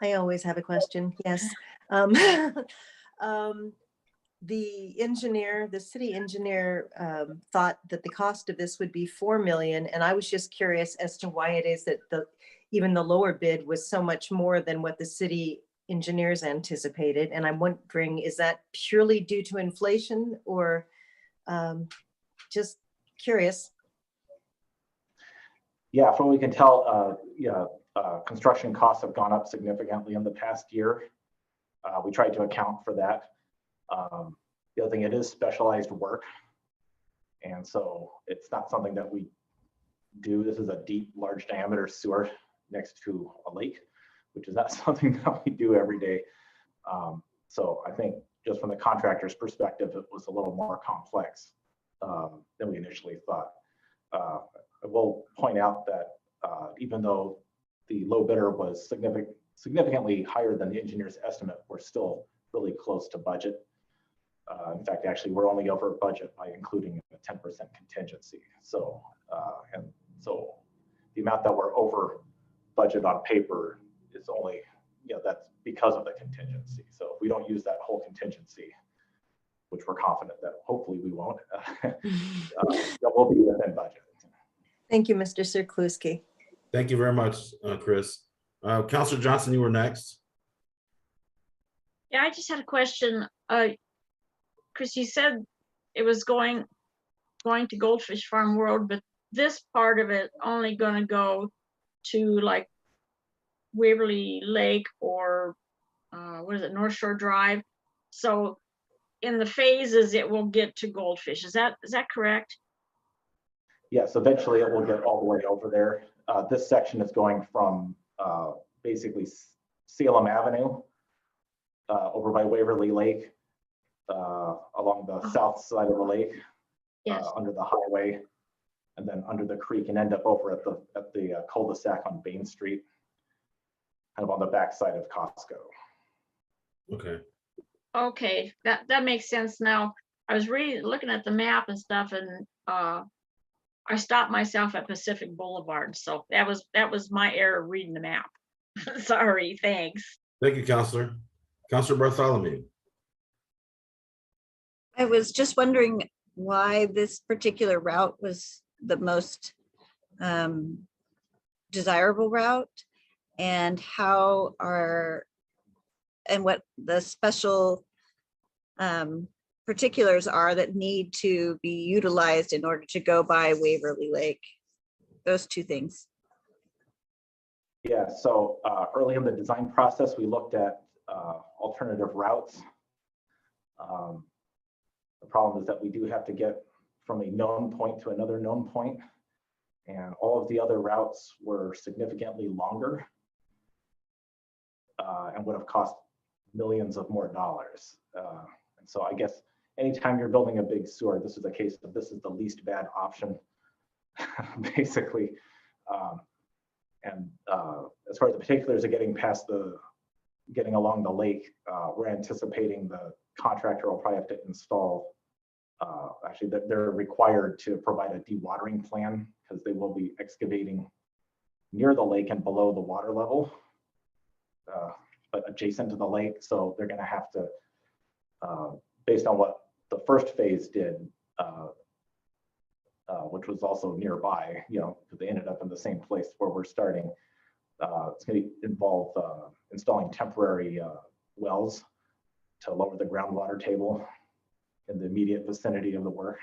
I always have a question, yes. The engineer, the city engineer thought that the cost of this would be $4 million. And I was just curious as to why it is that even the lower bid was so much more than what the city engineers anticipated. And I'm wondering, is that purely due to inflation or just curious? Yeah, from what we can tell, construction costs have gone up significantly in the past year. We tried to account for that. The other thing, it is specialized work. And so it's not something that we do. This is a deep, large diameter sewer next to a lake, which is not something that we do every day. So I think just from the contractor's perspective, it was a little more complex than we initially thought. I will point out that even though the low bidder was significantly higher than the engineer's estimate, we're still really close to budget. In fact, actually, we're only over budget by including a 10% contingency. So, and so the amount that we're over budget on paper is only, that's because of the contingency. So if we don't use that whole contingency, which we're confident that hopefully we won't, that will be within budget. Thank you, Mr. Sirkluski. Thank you very much, Chris. Counselor Johnson, you were next. Yeah, I just had a question. Chris, you said it was going to Goldfish Farm World, but this part of it only going to go to like Waverly Lake or what is it, North Shore Drive. So in the phases, it will get to Goldfish. Is that correct? Yes, eventually it will get all the way over there. This section is going from basically Salem Avenue over by Waverly Lake, along the south side of the lake, Yes. under the highway, and then under the creek, and end up over at the cul-de-sac on Bain Street, kind of on the backside of Costco. Okay. Okay, that makes sense now. I was looking at the map and stuff, and I stopped myself at Pacific Boulevard, so that was my error reading the map. Sorry, thanks. Thank you, Counselor. Counselor Bartholomew. I was just wondering why this particular route was the most desirable route, and what the special particulars are that need to be utilized in order to go by Waverly Lake. Those two things. Yeah, so early in the design process, we looked at alternative routes. The problem is that we do have to get from a known point to another known point, and all of the other routes were significantly longer and would have cost millions of more dollars. And so I guess anytime you're building a big sewer, this is a case of this is the least bad option, basically. And as far as the particulars of getting along the lake, we're anticipating the contractor will probably have to install, actually they're required to provide a dewatering plan because they will be excavating near the lake and below the water level, but adjacent to the lake. So they're gonna have to, based on what the first phase did, which was also nearby, because they ended up in the same place where we're starting. It's going to involve installing temporary wells to lower the groundwater table in the immediate vicinity of the work.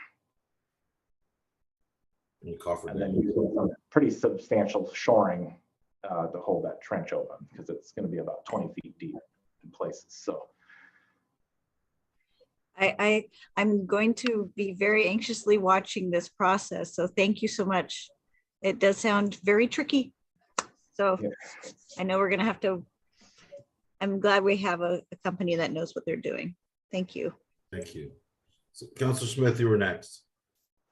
And then using some pretty substantial shoring to hold that trench open, because it's going to be about 20 feet deep in places. So I'm going to be very anxiously watching this process. So thank you so much. It does sound very tricky. So yeah. I know we're going to have to, I'm glad we have a company that knows what they're doing. Thank you. Thank you. So, Councilor Smith, you were next.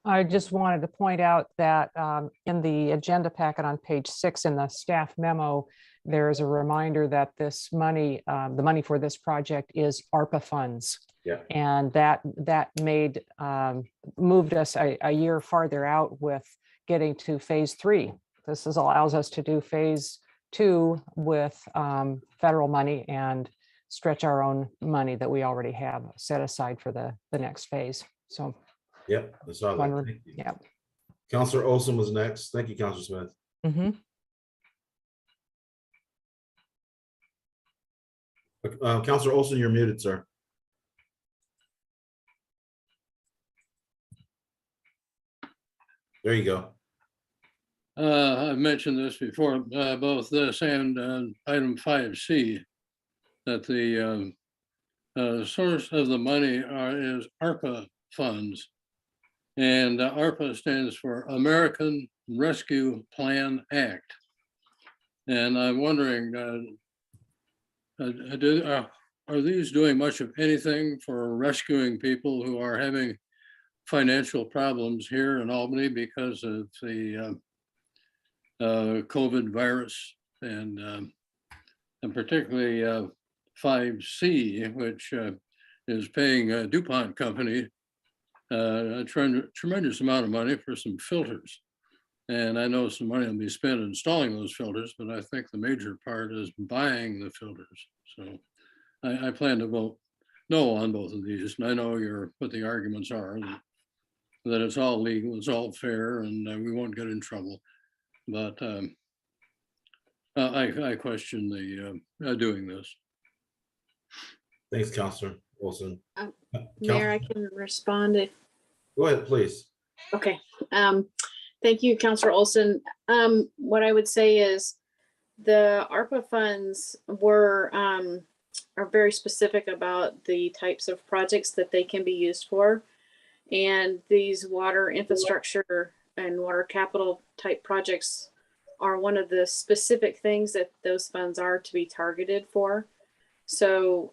I just wanted to point out that in the agenda packet on page 6 in the staff memo, there is a reminder that this money, the money for this project is ARPA funds. Yeah. And that moved us a year farther out with getting to phase 3. This allows us to do phase 2 with federal money and stretch our own money that we already have set aside for the next phase. So. Yep, I saw that. Thank you. Yep. Councilor Olson was next. Thank you, Councilor Smith. Mm-hmm. Councilor Olson, you're muted, sir. There you go. I've mentioned this before, both this and item 5C, that the source of the money is ARPA funds. And ARPA stands for American Rescue Plan Act. And I'm wondering, are these doing much of anything for rescuing people who are having financial problems here in Albany because of the COVID virus, and particularly 5C, which is paying a DuPont company a tremendous amount of money for some filters. And I know some money will be spent installing those filters, but I think the major part is buying the filters. So I plan to vote no on both of these. And I know what the arguments are. that it's all legal, it's all fair, and we won't get in trouble. But I question the doing this. Thanks, Counselor Olson. Mayor, I can respond if, Go ahead, please. okay. Thank you, Counselor Olson. What I would say is the ARPA funds are very specific about the types of projects that they can be used for. And these water infrastructure and water capital type projects are one of the specific things that those funds are to be targeted for. So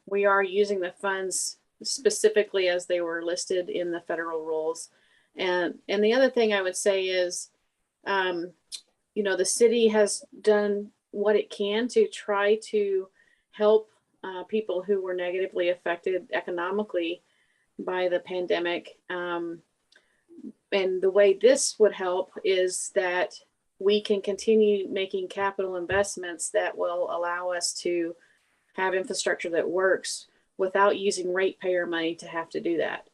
we are using the funds specifically as they were listed in the federal rules. And the other thing I would say is, the city has done what it can to try to help people who were negatively affected economically by the pandemic. And the way this would help is that we can continue making capital investments that will allow us to have infrastructure that works without using ratepayer money to have to do that.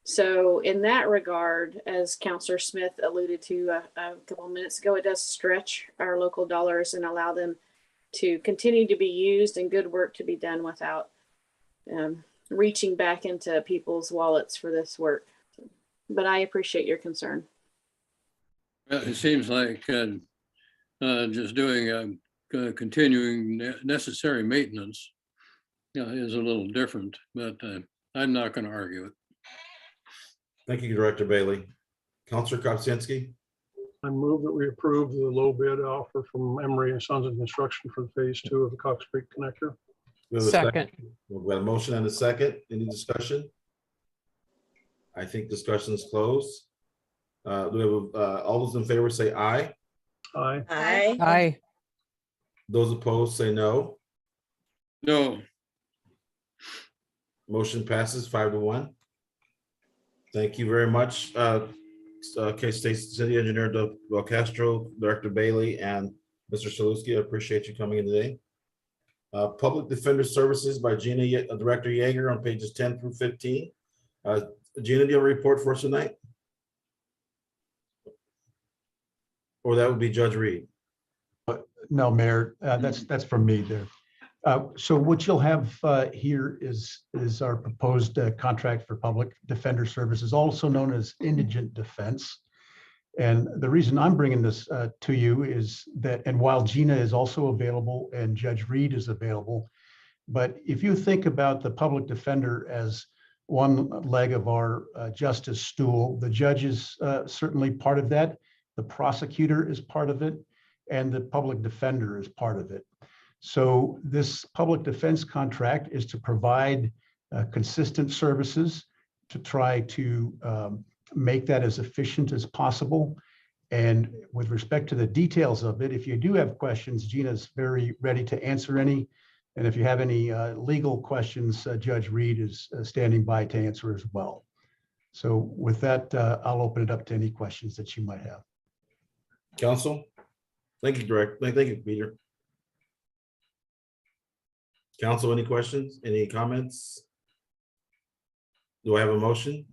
So in that regard, as Councillor Smith alluded to a couple of minutes ago, it does stretch our local dollars and allow them to continue to be used and good work to be done without reaching back into people's wallets for this work. But I appreciate your concern. Well, it seems like just doing continuing necessary maintenance is a little different, but I'm not going to argue it. Thank you, Director Bailey. Counselor Kopsinski. I move that we approve the low bid offer from Emery and Sons of Construction for phase 2 of the Cox Creek connector. We have a Second. We've got a motion and a second. Any discussion? I think discussion is closed. Do we have all those in favor say aye? Aye. Aye. Aye. Those opposed say no. No, Motion passes 5-1. Thank you very much. State City Engineer Del Castro, Director Bailey, and Mr. Saluski. I appreciate you coming in today. Public Defender Services by Director Yeager on pages 10 through 15. Gina, do you have a report for us tonight? Or that would be Judge Reed. No, Mayor, that's from me there. So what you'll have here is our proposed contract for public defender services, also known as indigent defense. And the reason I'm bringing this to you is that, and while Gina is also available and Judge Reed is available, but if you think about the public defender as one leg of our justice stool, the judge is certainly part of that. The prosecutor is part of it, and the public defender is part of it. So this public defense contract is to provide consistent services to try to make that as efficient as possible. And with respect to the details of it, if you do have questions, Gina's very ready to answer any. And if you have any legal questions, Judge Reed is standing by to answer as well. So with that, I'll open it up to any questions that you might have. Counsel? Thank you, Director. Thank you, Peter. Counsel, any questions? Any comments? Do I have a motion?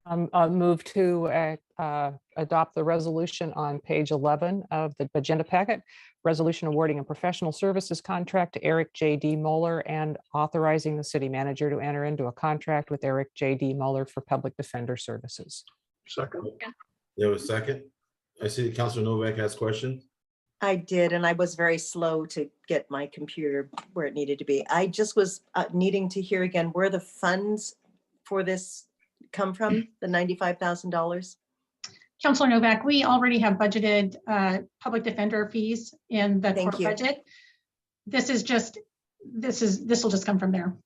I'll move to adopt the resolution on page 11 of the agenda packet. Resolution awarding a professional services contract to Eric J.D. Moeller and authorizing the city manager to enter into a contract with Eric J.D. Moeller for public defender services. Second. You have a second? I see that Councilor Novak has questions. I did, and I was very slow to get my computer where it needed to be. I just was needing to hear again where the funds for this come from, the $95,000. Councilor Novak, we already have budgeted public defender fees in the Thank court you. budget. This will just come from there.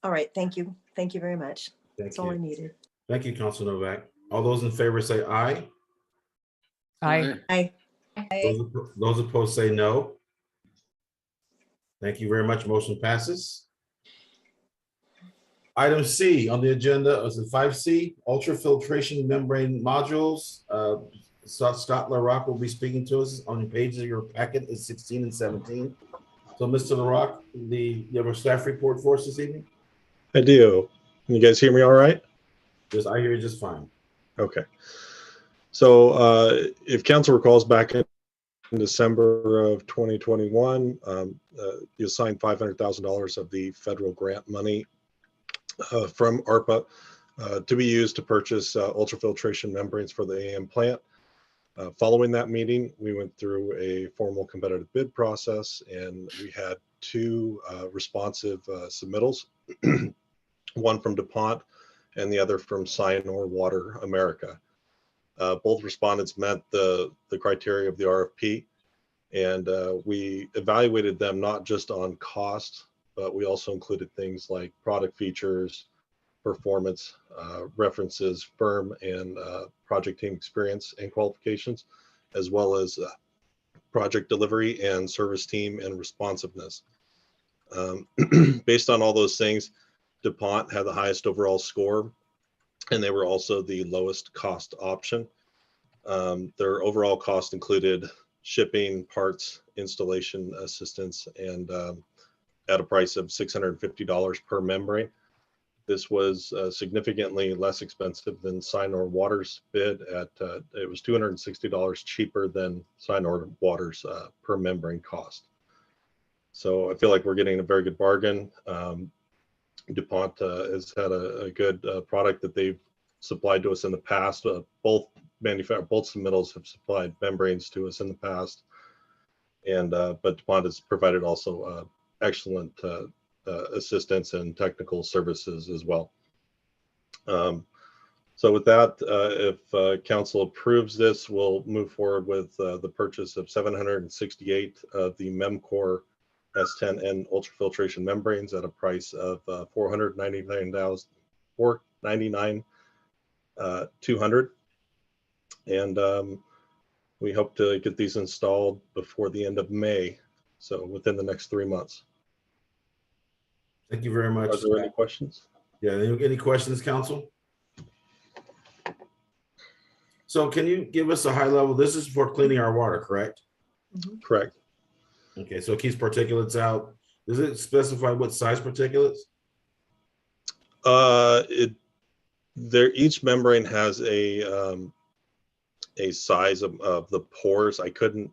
All right, thank you. Thank you very much. Thank That's all I you. needed. Thank you, Councilor Novak. All those in favor say aye. Aye. Aye. Those opposed say no. Thank you very much. Motion passes. Item C on the agenda is the 5C, ultrafiltration membrane modules. Scott LaRock will be speaking to us on the page of your packet is 16 and 17. So Mr. LaRock, you have a staff report for us this evening? I do. Can you guys hear me all right? Just, I hear you just fine. Okay. So if council recalls, back in December of 2021, you assigned $500,000 of the federal grant money from ARPA to be used to purchase ultrafiltration membranes for the AM plant. Following that meeting, we went through a formal competitive bid process, and we had two responsive submittals, one from DuPont and the other from Cyanor Water America. Both respondents met the criteria of the RFP, and we evaluated them not just on cost, but we also included things like product features, performance, references, firm and project team experience and qualifications, as well as project delivery and service team and responsiveness. Based on all those things, DuPont had the highest overall score, and they were also the lowest cost option. Their overall cost included shipping, parts, installation assistance, and at a price of $650 per membrane. This was significantly less expensive than Cyanor Water's bid at, it was $260 cheaper than Cyanor Water's per membrane cost. So I feel like we're getting a very good bargain. DuPont has had a good product that they've supplied to us in the past. Both submittals have supplied membranes to us in the past, and but DuPont has provided also excellent assistance and technical services as well. So with that, if council approves this, we'll move forward with the purchase of 768 of the MEMCOR S10N ultrafiltration membranes at a price of $499,200, and we hope to get these installed before the end of May, so within the next 3 months. Thank you very much. Are there any questions? Yeah, any questions, council? So can you give us a high level? This is for cleaning our water, correct? Correct. Okay, so it keeps particulates out. Does it specify what size particulates? Each membrane has a size of the pores. I couldn't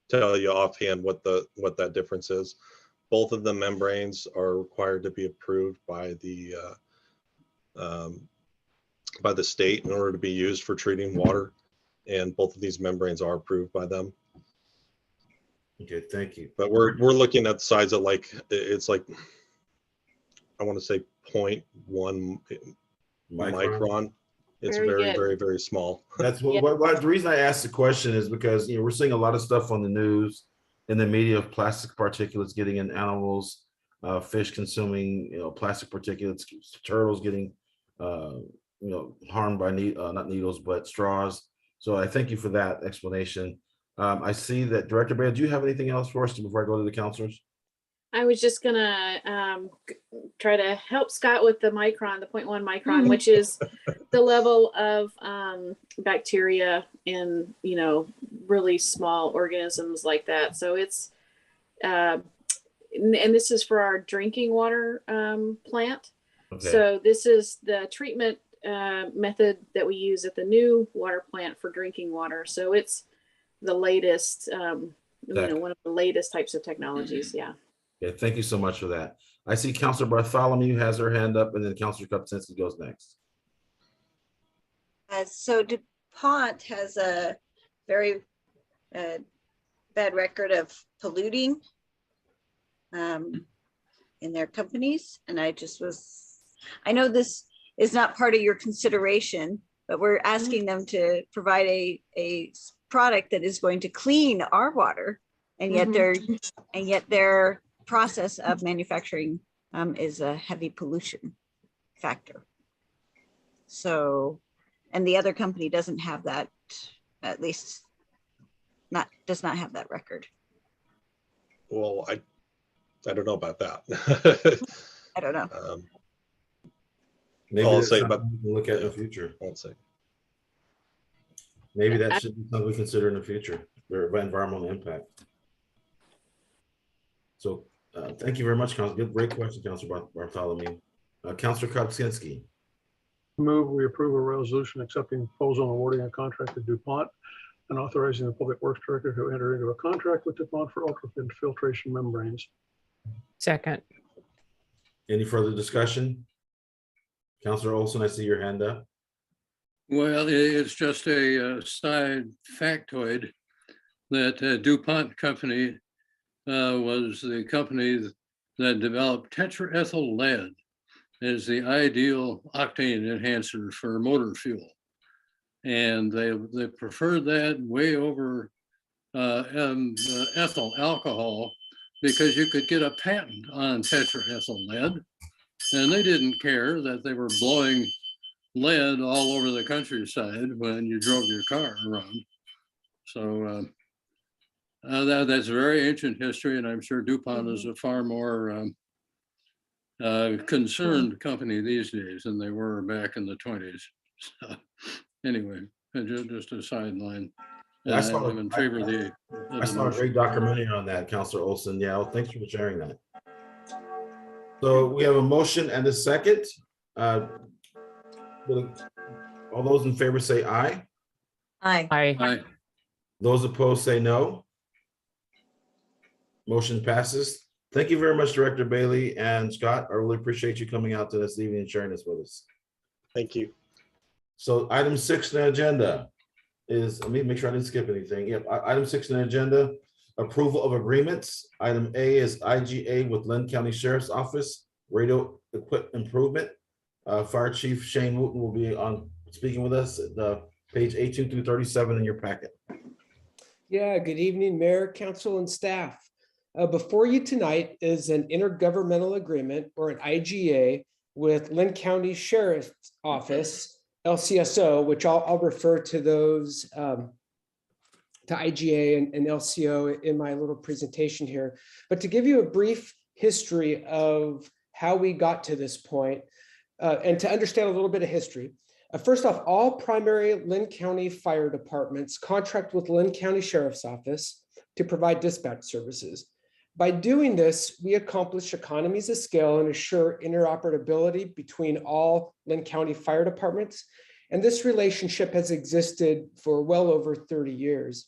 tell you offhand what that difference is. Both of the membranes are required to be approved by the state in order to be used for treating water, and both of these membranes are approved by them. Okay, thank you. But we're looking at the size of, like, it's like, I want to say 0.1 micron. It's very, very small. That's what the reason I asked the question is because, you know, we're seeing a lot of stuff on the news, in the media, of plastic particulates getting in animals, fish consuming, you know, plastic particulates, turtles getting, you know, harmed by not needles but straws. So I thank you for that explanation. I see that Director Baird, do you have anything else for us before I go to the counselors? I was just gonna try to help Scott with the micron, the 0.1 micron, which is the level of bacteria in, you know, really small organisms like that. So it's, and this is for our drinking water plant. Okay. So this is the treatment method that we use at the new water plant for drinking water. So it's the latest, you know, one of the latest types of technologies. Yeah. Okay, thank you so much for that. I see Councilor Bartholomew has her hand up, and then Councilor Kupczynski goes next. So DuPont has a very bad record of polluting in their companies. And I know this is not part of your consideration, but we're asking them to provide a product that is going to clean our water. And yet their process of manufacturing is a heavy pollution factor. So, and the other company doesn't have that, at least does not have that record. Well, I don't know about that. I don't know. Maybe that's something we can look at in the future. I'll say. Maybe that should be something we consider in the future, their environmental impact. So thank you very much, Council. Great question, Councilor Bartholomew. Counselor Kopczynski. Move we approve a resolution accepting proposal and awarding a contract to DuPont and authorizing the Public Works Director to enter into a contract with DuPont for ultrafiltration membranes. Second. Any further discussion? Counselor Olson, I see your hand up. Well, it's just a side factoid that DuPont company was the company that developed tetraethyl lead as the ideal octane enhancer for motor fuel. And they preferred that way over ethyl alcohol because you could get a patent on tetraethyl lead. And they didn't care that they were blowing lead all over the countryside when you drove your car around. So that's very ancient history, and I'm sure DuPont is a far more concerned company these days than they were back in the 20s. So, anyway, just a sideline. I saw, I'm in favor of the. I saw a great documentary on that, Counselor Olson. Yeah, well, thanks for sharing that. So we have a motion and a second. All those in favor say aye. Aye. Aye. Those opposed say no. Motion passes. Thank you very much, Director Bailey and Scott. I really appreciate you coming out to this evening and sharing this with us. Thank you. So item 6 on the agenda is, let me make sure I didn't skip anything. Yep, item 6 on the agenda, approval of agreements. Item A is IGA with Linn County Sheriff's Office, radio equipment improvement. Fire Chief Shane Wooten will be on speaking with us at the page 18 through 37 in your packet. Yeah, good evening, Mayor, Council, and staff. Before you tonight is an intergovernmental agreement, or an IGA, with Linn County Sheriff's Office, LCSO, which I'll refer to those to IGA and LCO in my little presentation here. But to give you a brief history of how we got to this point, and to understand a little bit of history. First off, all primary Linn County fire departments contract with Linn County Sheriff's Office to provide dispatch services. By doing this, we accomplish economies of scale and assure interoperability between all Linn County fire departments. And this relationship has existed for well over 30 years.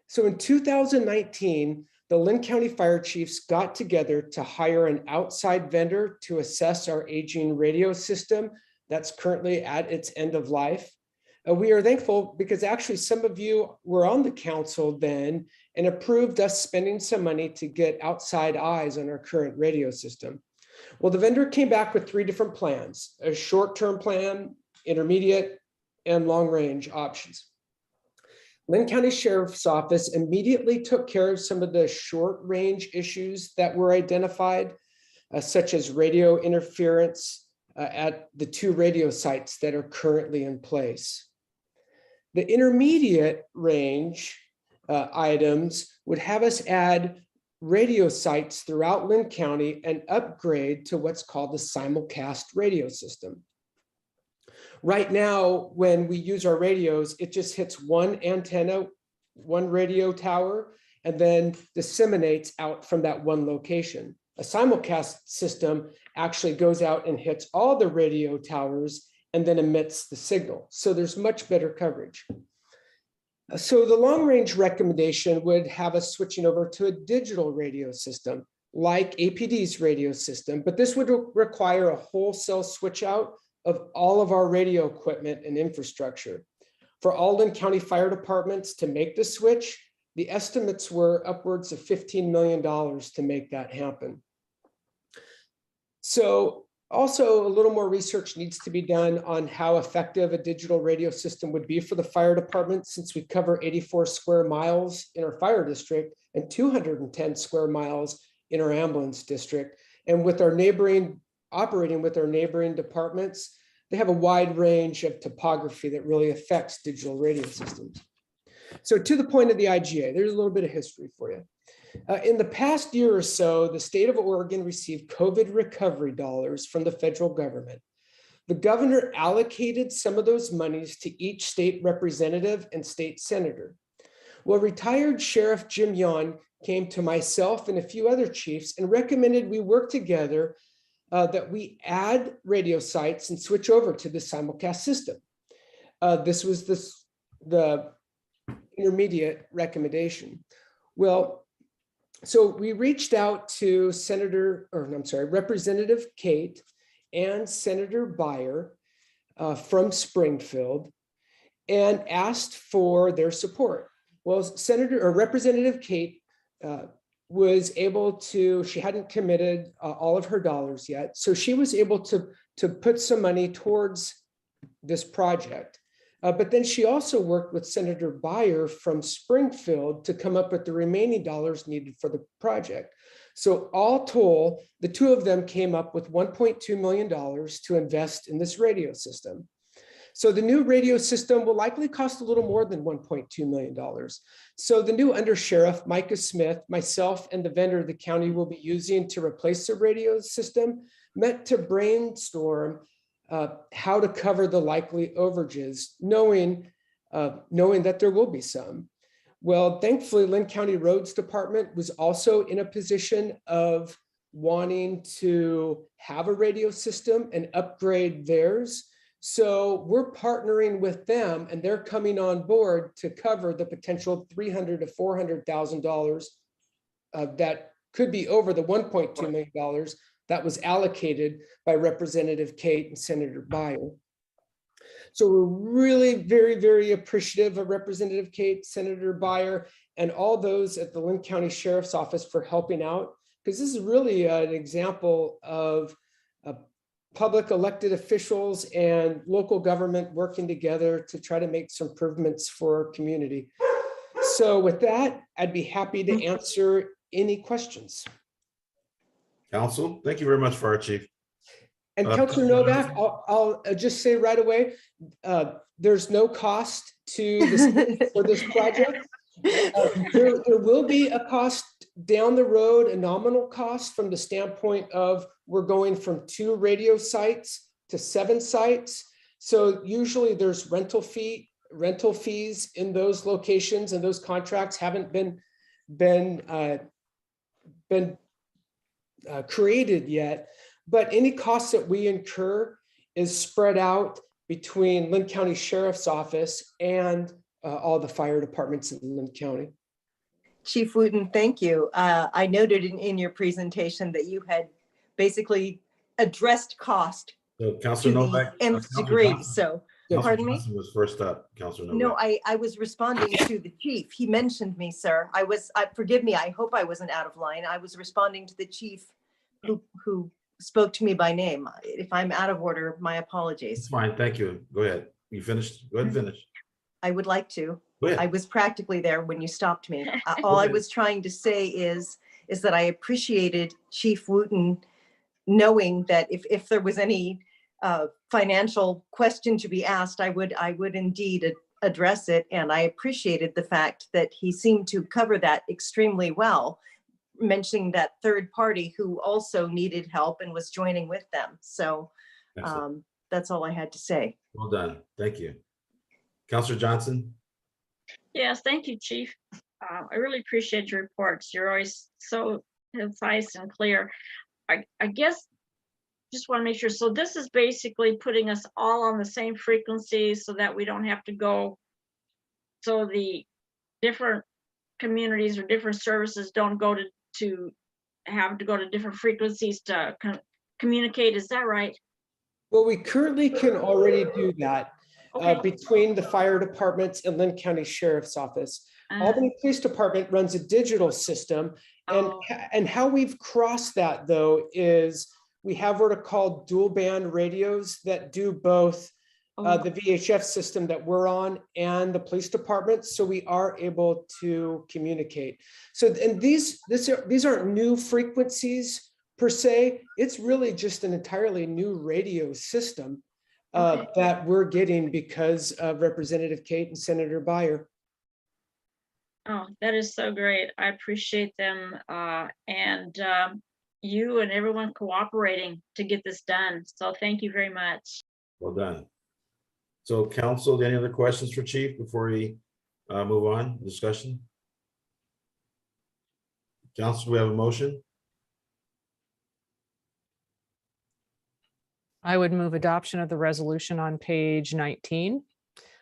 So in 2019, the Linn County Fire Chiefs got together to hire an outside vendor to assess our aging radio system that's currently at its end of life. We are thankful because actually some of you were on the council then and approved us spending some money to get outside eyes on our current radio system. Well, the vendor came back with 3 different plans: a short-term plan, intermediate, and long-range options. Linn County Sheriff's Office immediately took care of some of the short-range issues that were identified, such as radio interference at the 2 radio sites that are currently in place. The intermediate range items would have us add radio sites throughout Linn County and upgrade to what's called the simulcast radio system. Right now, when we use our radios, it just hits one antenna, one radio tower, and then disseminates out from that one location. A simulcast system actually goes out and hits all the radio towers and then emits the signal. So there's much better coverage. So the long range recommendation would have us switching over to a digital radio system like APD's radio system, but this would require a wholesale switch out of all of our radio equipment and infrastructure. For all Linn County fire departments to make the switch, the estimates were upwards of $15 million to make that happen. So also a little more research needs to be done on how effective a digital radio system would be for the fire department, since we cover 84 square miles in our fire district and 210 square miles in our ambulance district. And with our operating with our neighboring departments, they have a wide range of topography that really affects digital radio systems. So to the point of the IGA, there's a little bit of history for you. In the past year or so, the state of Oregon received COVID recovery dollars from the federal government. The governor allocated some of those monies to each state representative and state senator. Well, retired Sheriff Jim Yon came to myself and a few other chiefs and recommended we work together that we add radio sites and switch over to the simulcast system. This was the intermediate recommendation. Well, so we reached out to Representative Kate and Senator Byer from Springfield and asked for their support. Well, Representative Kate was able to, she hadn't committed all of her dollars yet, so she was able to put some money towards this project. But then she also worked with Senator Byer from Springfield to come up with the remaining dollars needed for the project. So all told, the two of them came up with $1.2 million to invest in this radio system. So the new radio system will likely cost a little more than $1.2 million. So the new undersheriff, Micah Smith, myself, and the vendor the county will be using to replace the radio system met to brainstorm how to cover the likely overages, knowing that there will be some. Well, thankfully, Linn County Roads Department was also in a position of wanting to have a radio system and upgrade theirs. So we're partnering with them, and they're coming on board to cover the potential $300,000 to $400,000 that could be over the $1.2 million that was allocated by Representative Kate and Senator Byer. So we're really very, very appreciative of Representative Kate, Senator Byer, and all those at the Linn County Sheriff's Office for helping out, because this is really an example of public elected officials and local government working together to try to make some improvements for our community. So with that, I'd be happy to answer any questions. Council, thank you very much, Fire Chief. And Councilor Novak, I'll just say right away, there's no cost to this for this project. There will be a cost down the road, a nominal cost from the standpoint of we're going from 2 radio sites to 7 sites. So usually there's rental fees in those locations, and those contracts haven't been created yet. But any costs that we incur is spread out between Linn County Sheriff's Office and all the fire departments in Linn County. Chief Wooten, thank you. I noted in your presentation that you had basically addressed cost So to Councilor the Novak, nth Councilor degree. Johnson. So, Councilor pardon me? Johnson was first up, Councilor Novak. No, I was responding to the chief. He mentioned me, sir. Forgive me, I hope I wasn't out of line. I was responding to the chief who spoke to me by name. If I'm out of order, my apologies. It's fine, thank you. Go ahead. You finished? Go ahead and finish. I would like to. Go ahead. I was practically there when you stopped me. All I was trying to say is that I appreciated Chief Wooten knowing that if there was any financial question to be asked, I would indeed address it. And I appreciated the fact that he seemed to cover that extremely well, mentioning that third party who also needed help and was joining with them. So that's all I had to say. Well done. Thank you. Councilor Johnson. Yes, thank you, Chief. I really appreciate your reports. You're always so concise and clear. I guess just want to make sure. So this is basically putting us all on the same frequency so that we don't have to go. So the different communities or different services don't go to have to go to different frequencies to communicate. Is that right? Well, we currently can already do that. Between the fire departments and Linn County Sheriff's Office. Albany Police Department runs a digital system, and how we've crossed that though is we have what are called dual band radios that do both the VHF system that we're on and the police department, so we are able to communicate. So, and these aren't new frequencies per se. It's really just an entirely new radio system that we're getting because of Representative Kate and Senator Byer. Oh, that is so great. I appreciate them and you and everyone cooperating to get this done. So thank you very much. Well done. So council, any other questions for Chief before we move on discussion? Council, we have a motion. I would move adoption of the resolution on page 19,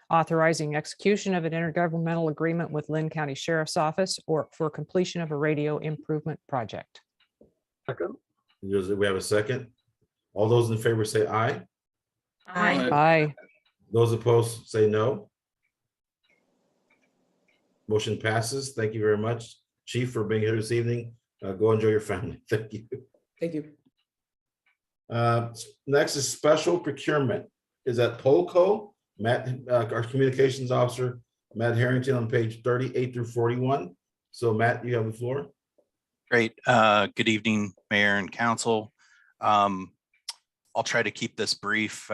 authorizing execution of an intergovernmental agreement with Linn County Sheriff's Office or for completion of a radio improvement project. Second. We have a second. All those in favor say aye. Aye. Aye. Those opposed say no. Motion passes. Thank you very much, Chief, for being here this evening. Go enjoy your family. Thank you. Thank you. Next is special procurement. Is that Polco? Matt, our communications officer, Matt Harrington, on page 38 through 41. So Matt, you have the floor. Great. Good evening, Mayor and Council. I'll try to keep this brief,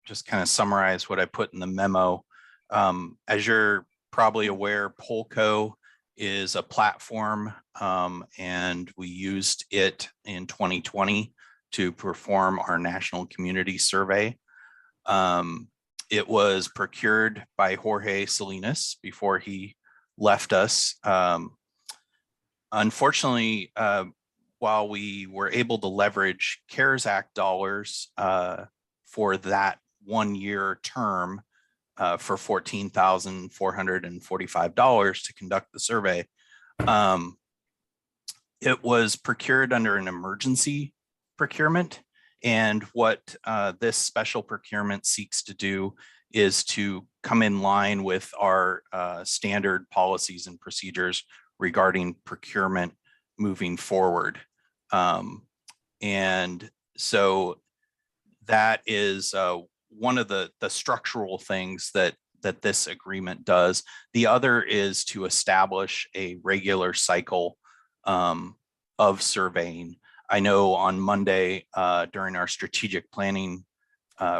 just kind of summarize what I put in the memo. As you're probably aware, Polco is a platform, and we used it in 2020 to perform our national community survey. It was procured by Jorge Salinas before he left us. Unfortunately, while we were able to leverage CARES Act dollars for that 1-year term for $14,445 to conduct the survey, it was procured under an emergency procurement. And what this special procurement seeks to do is to come in line with our standard policies and procedures regarding procurement moving forward. And so that is one of the structural things that this agreement does. The other is to establish a regular cycle of surveying. I know on Monday during our strategic planning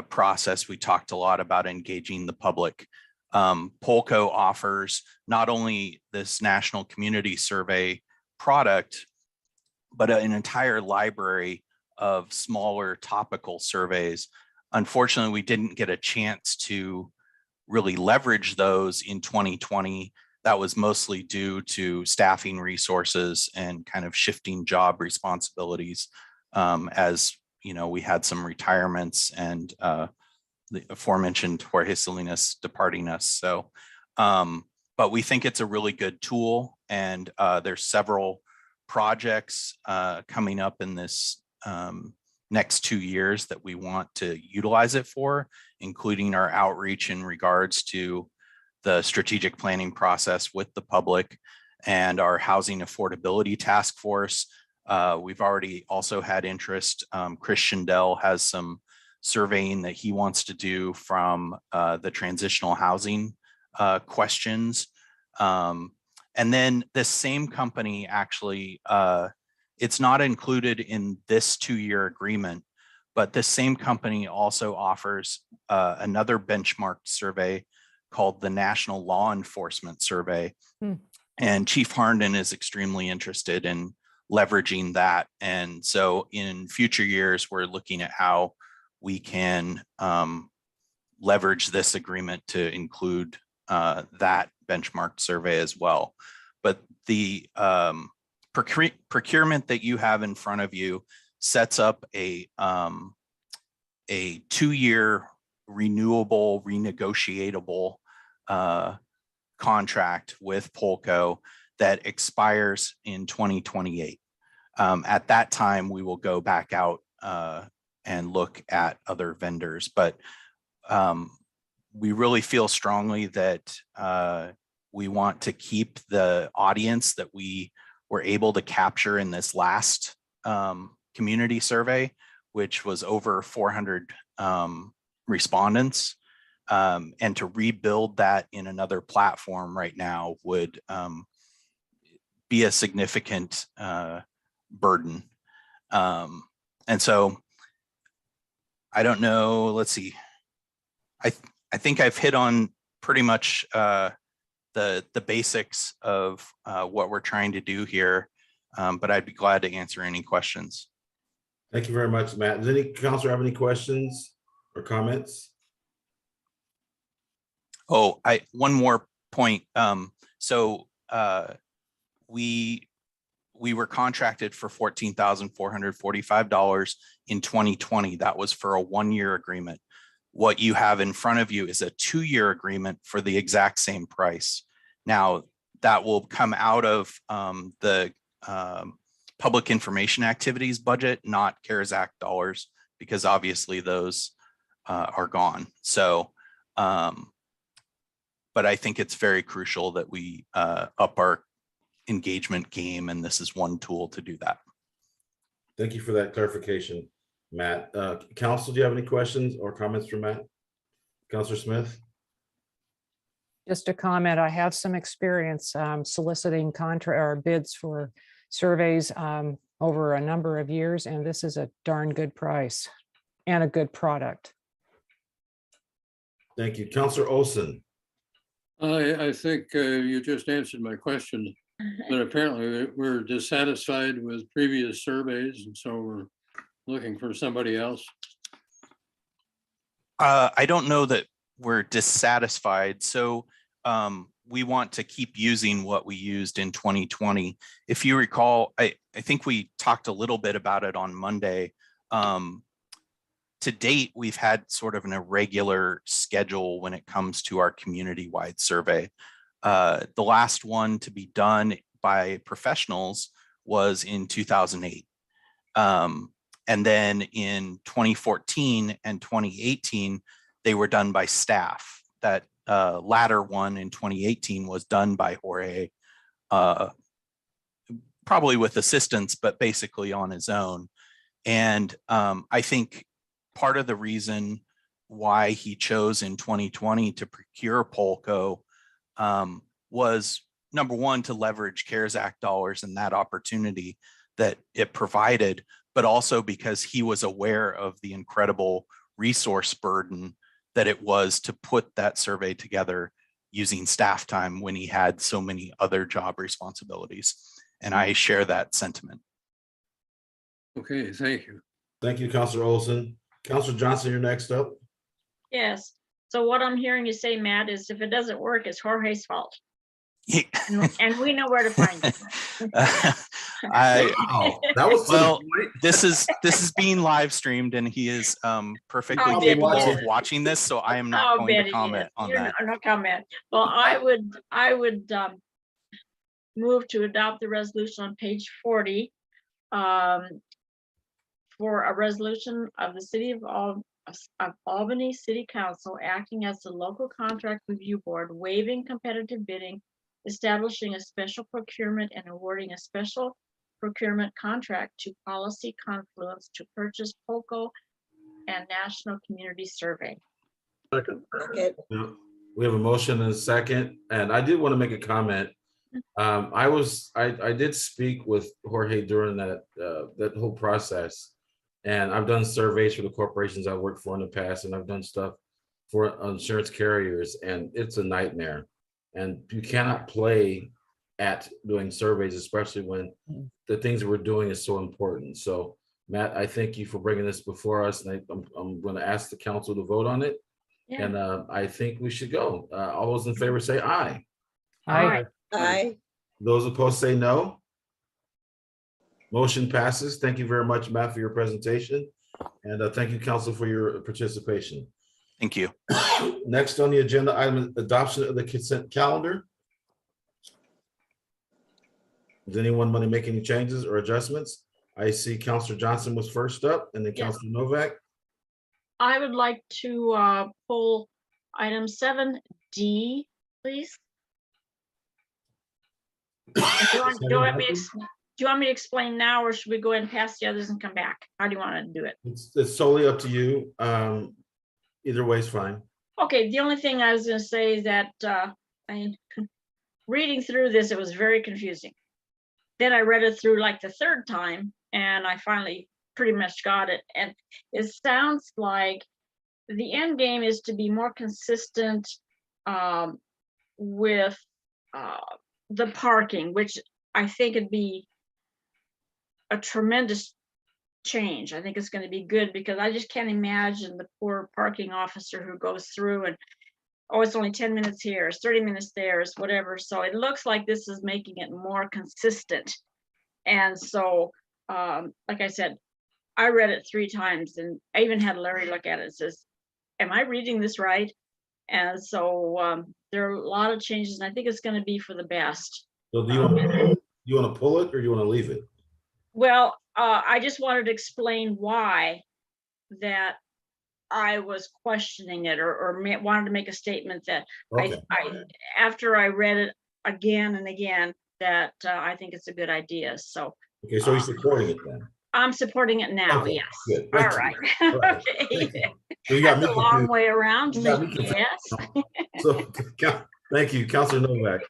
process, we talked a lot about engaging the public. Polco offers not only this national community survey product, but an entire library of smaller topical surveys. Unfortunately, we didn't get a chance to really leverage those in 2020. That was mostly due to staffing resources and kind of shifting job responsibilities, as you know, we had some retirements and the aforementioned Jorge Salinas departing us. So, but we think it's a really good tool, and there's several projects coming up in this next 2 years that we want to utilize it for, including our outreach in regards to the strategic planning process with the public and our housing affordability task force. We've already also had interest. Chris Schindel has some surveying that he wants to do from the transitional housing questions. And then this same company actually, it's not included in this 2-year agreement, but this same company also offers another benchmark survey called the National Law Enforcement Survey. And Chief Harnden is extremely interested in leveraging that. And so in future years, we're looking at how we can leverage this agreement to include that benchmark survey as well. But the procurement that you have in front of you sets up a 2-year renewable, renegotiatable contract with Polco that expires in 2028. At that time, we will go back out and look at other vendors, but we really feel strongly that we want to keep the audience that we were able to capture in this last community survey, which was over 400 respondents. And to rebuild that in another platform right now would be a significant burden. And so I don't know, let's see. I think I've hit on pretty much the basics of what we're trying to do here, but I'd be glad to answer any questions. Thank you very much, Matt. Does any counselor have any questions or comments? Oh, one more point. So we we were contracted for $14,445 in 2020. That was for a 1-year agreement. What you have in front of you is a 2-year agreement for the exact same price. Now, that will come out of the public information activities budget, not CARES Act dollars, because obviously those are gone. So, but I think it's very crucial that we up our engagement game, and this is one tool to do that. Thank you for that clarification, Matt. Council, do you have any questions or comments for Matt? Councilor Smith? Just a comment, I have some experience soliciting contract or bids for surveys over a number of years, and this is a darn good price and a good product. Thank you. Councilor Olson? I think you just answered my question, but apparently we're dissatisfied with previous surveys, and so we're looking for somebody else. I don't know that we're dissatisfied. So we want to keep using what we used in 2020. If you recall, I think we talked a little bit about it on Monday. To date, we've had sort of an irregular schedule when it comes to our community-wide survey. The last one to be done by professionals was in 2008. And then in 2014 and 2018, they were done by staff. That latter one in 2018 was done by Jorge, probably with assistance, but basically on his own. And I think part of the reason why he chose in 2020 to procure Polco was, number one, to leverage CARES Act dollars and that opportunity that it provided, but also because he was aware of the incredible resource burden that it was to put that survey together using staff time when he had so many other job responsibilities. And I share that sentiment. Okay, thank you. Thank you, Councilor Olson. Councilor Johnson, you're next up. Yes. So what I'm hearing you say, Matt, is if it doesn't work, it's Jorge's fault. And we know where to find him. This is being live streamed, and he is perfectly capable of watching this, so I am not going to comment on that. No comment. Well, I would move to adopt the resolution on page 40 for a resolution of the City of Albany City Council acting as the local contract review board, waiving competitive bidding, establishing a special procurement, and awarding a special procurement contract to Policy Confluence to purchase Polco and National Community Survey. Second. We have a motion and a second, and I did want to make a comment. I did speak with Jorge during that whole process, and I've done surveys for the corporations I worked for in the past, and I've done stuff for insurance carriers, and it's a nightmare. And you cannot play at doing surveys, especially when the things that we're doing is so important. So, Matt, I thank you for bringing this before us, and I'm going to ask the council to vote on it. Yeah. And I think we should go. All those in favor say aye. Aye. Aye. Those opposed say no. Motion passes. Thank you very much, Matt, for your presentation. And thank you, council, for your participation. Thank you. Next on the agenda item, adoption of the consent calendar. Does anyone want to make any changes or adjustments? I see Councilor Johnson was first up, and then Councilor Novak. I would like to pull item 7D, please. Do you want me to explain now, or should we go ahead and pass the others and come back? How do you want to do it? It's solely up to you. Either way is fine. Okay, the only thing I was going to say is that reading through this, it was very confusing. Then I read it through like the third time, and I finally pretty much got it. And it sounds like the end game is to be more consistent with the parking, which I think would be a tremendous change. I think it's going to be good, because I just can't imagine the poor parking officer who goes through and, oh, it's only 10 minutes here, it's 30 minutes there, it's whatever. So it looks like this is making it more consistent And so, like I said, I read it 3 times, and I even had Larry look at it and says, am I reading this right? And so there are a lot of changes, and I think it's going to be for the best. So do you want to pull it or do you want to leave it? Well, I just wanted to explain why that I was questioning it, or wanted to make a statement that Okay. I after I read it again and again, that I think it's a good idea. So Okay, so you're supporting it then. I'm supporting it now. Okay, Yes. good. All Thank right. you. Right. Okay. So you got That's me a long confused. way around. You got me confused. Yes. So thank you, Councilor Novak.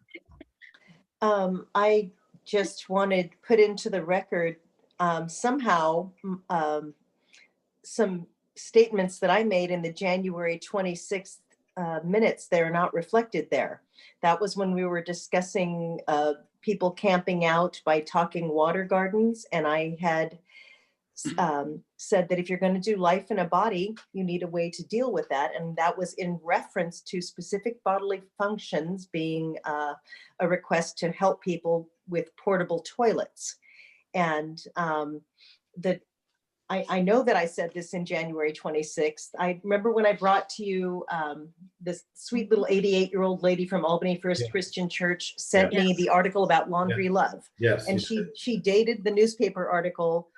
I just wanted put into the record somehow some statements that I made in the January 26th minutes. They're not reflected there. That was when we were discussing people camping out by talking water gardens. And I had said that if you're going to do life in a body, you need a way to deal with that. And that was in reference to specific bodily functions being a request to help people with portable toilets. And I know that I said this in January 26th. I remember when I brought to you this sweet little 88-year-old lady from Albany First Christian Church sent me the article about laundry love. Yes. And she dated the newspaper article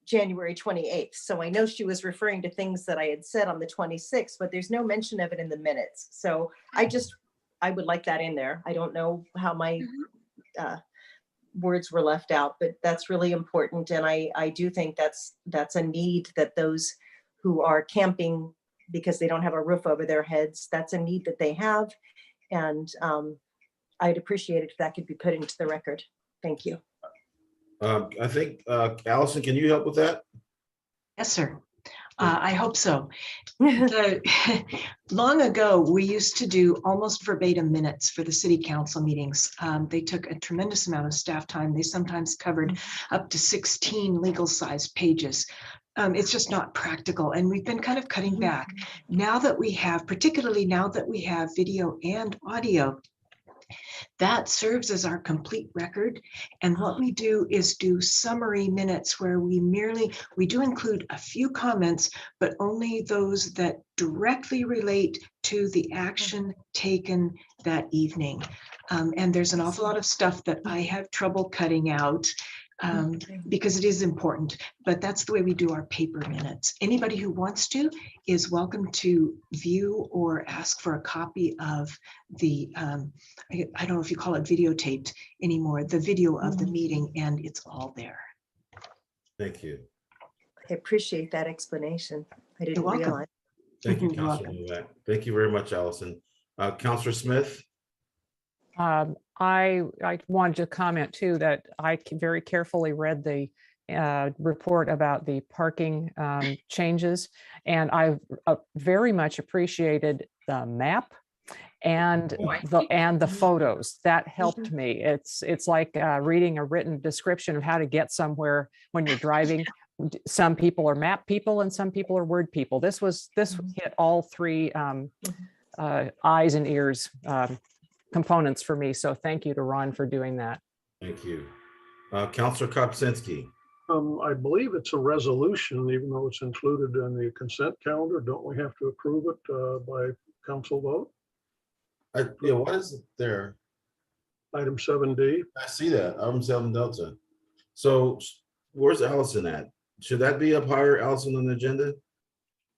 January 28th. So I know she was referring to things that I had said on the 26th, but there's no mention of it in the minutes. So I would like that in there. I don't know how my words were left out, but that's really important. And I do think that's a need that those who are camping because they don't have a roof over their heads, that's a need that they have. And I'd appreciate it if that could be put into the record. Thank you. I think, Allison, can you help with that? Yes, sir. I hope so. Long ago, we used to do almost verbatim minutes for the city council meetings. They took a tremendous amount of staff time. They sometimes covered up to 16 legal-sized pages. It's just not practical, and we've been kind of cutting back. Now that we have, particularly now that we have video and audio, that serves as our complete record. And what we do is do summary minutes where we do include a few comments, but only those that directly relate to the action taken that evening. And there's an awful lot of stuff that I have trouble cutting out because it is important, but that's the way we do our paper minutes. Anybody who wants to is welcome to view or ask for a copy of the, I don't know if you call it videotaped anymore, the video of the meeting, and it's all there. Thank you. I appreciate that explanation. I didn't welcome. realize. Thank you, You're Councilor Novak. Thank you very much, Allison. Councilor Smith? I wanted to comment too that I very carefully read the report about the parking changes, and I very much appreciated the map and the photos. That helped me. It's like reading a written description of how to get somewhere when you're driving. Some people are map people and some people are word people. This hit all three eyes and ears components for me. So thank you to Ron for doing that. Thank you. Councilor Kopczynski. I believe it's a resolution, even though it's included in the consent calendar. Don't we have to approve it by council vote? Yeah, what is it there? Item 7D. I see that, item 7 Delta. So where's Allison at? Should that be up higher, Allison, on the agenda?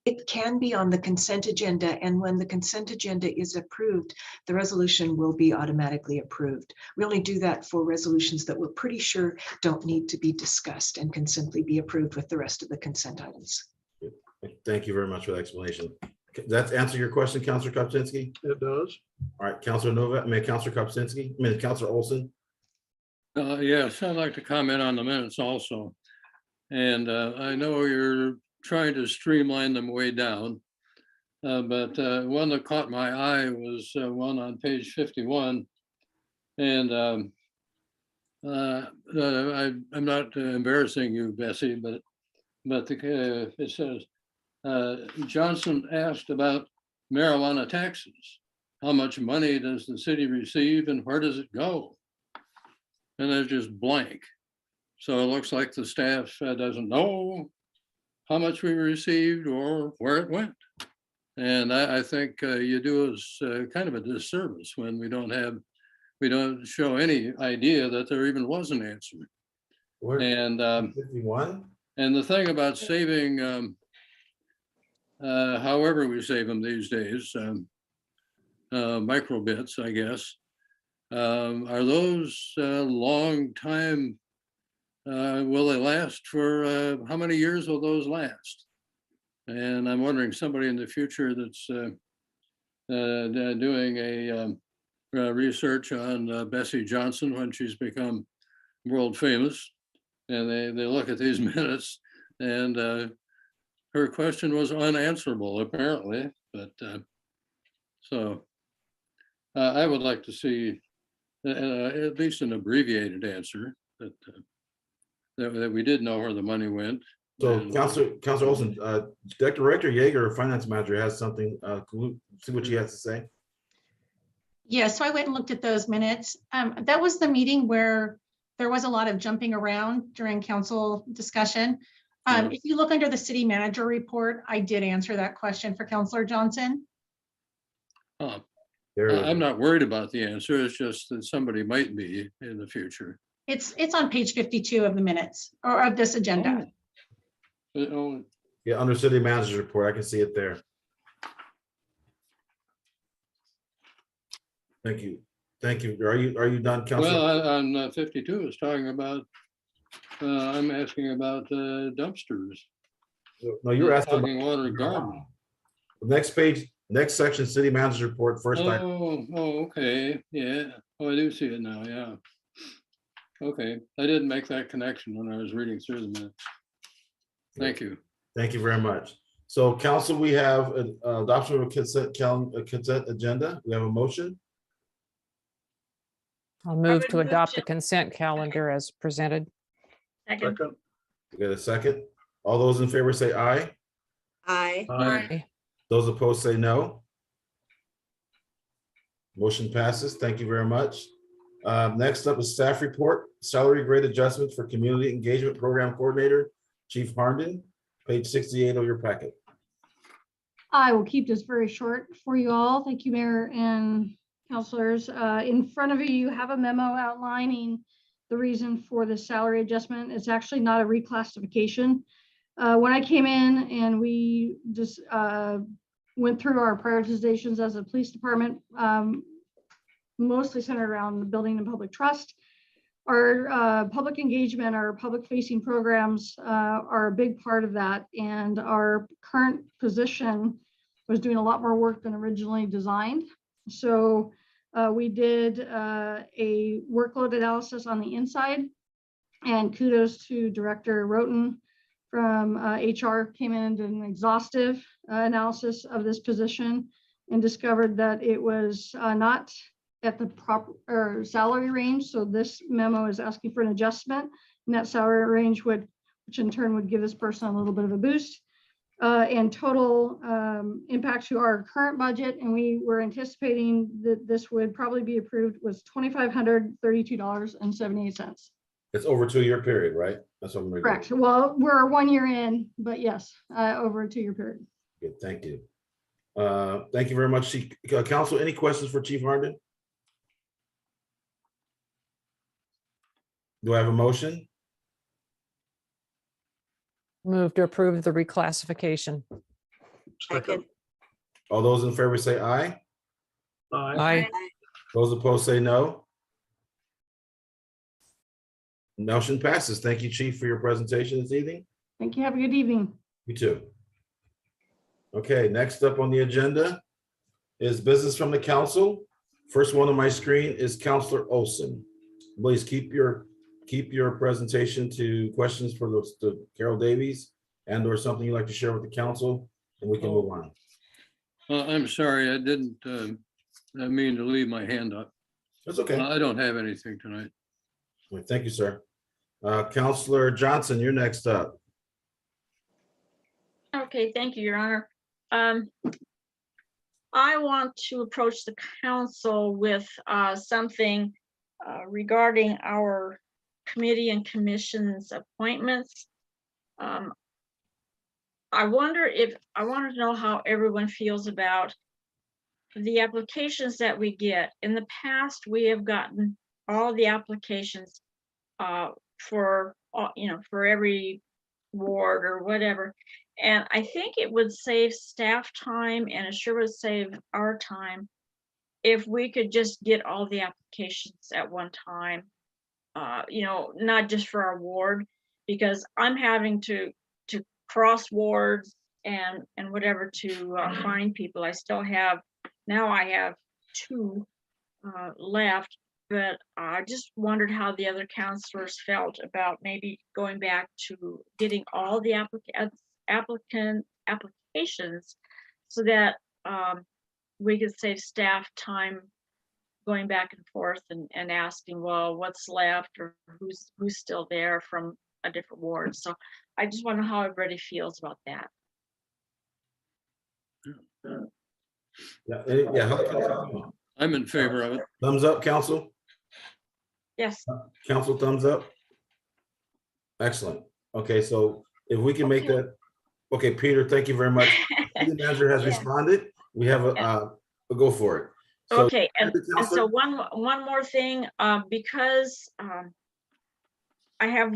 It can be on the consent agenda, and when the consent agenda is approved, the resolution will be automatically approved. We only do that for resolutions that we're pretty sure don't need to be discussed and can simply be approved with the rest of the consent items. Thank you very much for the explanation. Does that answer your question, Councilor Kopczynski? It does. All right, Councilor Novak, Councilor Kopczynski, Councilor Olson. Yes, I'd like to comment on the minutes also. And I know you're trying to streamline them way down. But one that caught my eye was one on page 51. And I'm not embarrassing you, Bessie, but it says, Johnson asked about marijuana taxes. How much money does the city receive and where does it go? and they're just blank. So it looks like the staff doesn't know how much we received or where it went. And I think you do us kind of a disservice when we don't show any idea that there even was an answer. And 51. And the thing about saving, however we save them these days, microbits, I guess, are those long time? Will they last for how many years will those last? And I'm wondering, somebody in the future that's doing a research on Bessie Johnson when she's become world famous, and they look at these minutes, and her question was unanswerable apparently. But so I would like to see at least an abbreviated answer that we did know where the money went. So And Councilor Olson, Director Yeager, our finance manager, has something. Can we see what she has to say? Yeah, so I went and looked at those minutes. That was the meeting where there was a lot of jumping around during council discussion. If you look under the city manager report, I did answer that question for Councilor Johnson. I'm not worried about the answer. It's just that somebody might be in the future. It's on page 52 of the minutes or of this agenda. Yeah, under city manager's report, I can see it there. Thank you. Thank you. Are you done, Councilor? Well, on 52 is talking about, I'm asking about dumpsters. No, you're asking talking about water garden. Next page, next section, city manager's report, first item. Oh, okay. Yeah. Oh, I do see it now. Yeah. Okay. I didn't make that connection when I was reading through the minutes. Thank you. Thank you very much. So council, we have adoption of a consent agenda. We have a motion. I'll move to adopt the consent calendar as presented. Second. We get a second. All those in favor say aye. Aye. Aye. Those opposed say no. Motion passes. Thank you very much. Next up is staff report, salary grade adjustment for community engagement program coordinator, Chief Harnden, page 68 of your packet. I will keep this very short for you all. Thank you, Mayor and councilors. In front of you, you have a memo outlining the reason for the salary adjustment. It's actually not a reclassification. When I came in and we just went through our prioritizations as a police department, mostly centered around the building and public trust. Our public engagement, our public facing programs are a big part of that. And our current position was doing a lot more work than originally designed. So we did a workload analysis on the inside, and kudos to Director Roten from HR, came in and did an exhaustive analysis of this position and discovered that it was not at the proper salary range. So this memo is asking for an adjustment in that salary range, which in turn would give this person a little bit of a boost. And total impact to our current budget, and we were anticipating that this would probably be approved, was $2,532.78. It's over a 2-year period, right? That's what I'm reading. Correct. Well, we're 1 year in, but yes, over a 2-year period. Good, thank you. Thank you very much. Council, any questions for Chief Harnden? Do I have a motion? Move to approve the reclassification. Second. All those in favor say aye. Aye. Those opposed say no. Motion passes. Thank you, Chief, for your presentation this evening. Thank you. Have a good evening. You too. Okay, next up on the agenda is business from the council. First one on my screen is Councilor Olson. Please keep your presentation to questions for the Carol Davies and or something you'd like to share with the council, and we can move on. I'm sorry, I didn't mean to leave my hand up. That's okay. I don't have anything tonight. Well, thank you, sir. Councilor Johnson, you're next up. Okay, thank you, Your Honor. I want to approach the council with something regarding our committee and commissions appointments. I wanted to know how everyone feels about the applications that we get. In the past, we have gotten all the applications for every ward or whatever. And I think it would save staff time, and it sure would save our time if we could just get all the applications at one time, not just for our ward, because I'm having to cross wards and whatever to find people. I have 2 left, but I just wondered how the other counselors felt about maybe going back to getting all the applications so that we could save staff time going back and forth and asking, well, what's left, or who's still there from a different ward. So I just wonder how everybody feels about that. Yeah. I'm in favor of it. Thumbs up, council? Yes. Council, thumbs up? Excellent. Okay, so if we can make that, okay, Peter, thank you very much. The manager has responded. We have a go for it. So, okay, and so one more thing, because I have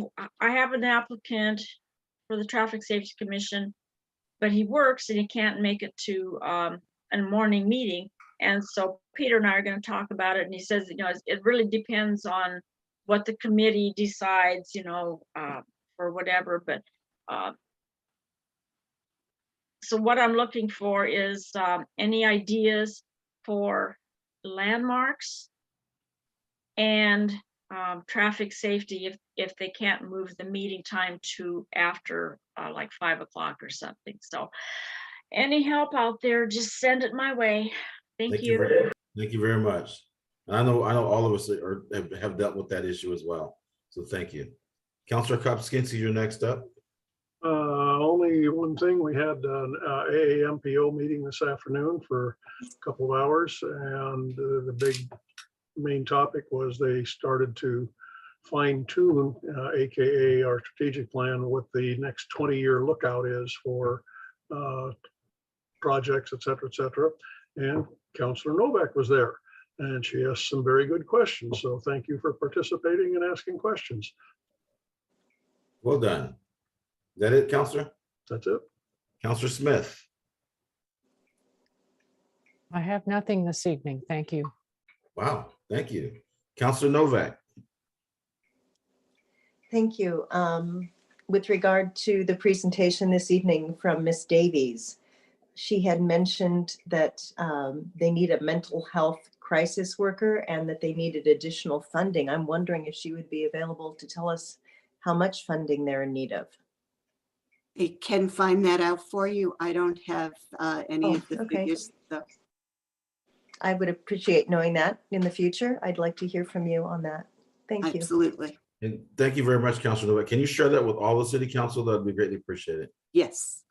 an applicant for the Traffic Safety Commission, but he works and he can't make it to a morning meeting. And so Peter and I are going to talk about it. And he says, it really depends on what the committee decides, for whatever. But so what I'm looking for is any ideas for landmarks and traffic safety if they can't move the meeting time to after like 5 o'clock or something. So any help out there, just send it my way. Thank you. Thank you very much. I know all of us have dealt with that issue as well. So thank you. Councilor Kopczynski, you're next up. Only one thing, we had an AAMPO meeting this afternoon for a couple of hours, and the big main topic was they started to fine tune, AKA our strategic plan, what the next 20-year lookout is for projects, et cetera, and Councilor Novak was there, and she asked some very good questions. So thank you for participating and asking questions. Well done. Is that it, Councilor? That's it. Councilor Smith. I have nothing this evening. Thank you. Wow, thank you. Councilor Novak. Thank you. With regard to the presentation this evening from Ms. Davies, she had mentioned that they need a mental health crisis worker and that they needed additional funding. I'm wondering if she would be available to tell us how much funding they're in need of. I can find that out for you. I don't have any of the figures. So. I would appreciate knowing that in the future. I'd like to hear from you on that. Thank you. Absolutely. And thank you very much, Councilor Novak. Can you share that with all the city council? That would be greatly appreciated. Yes.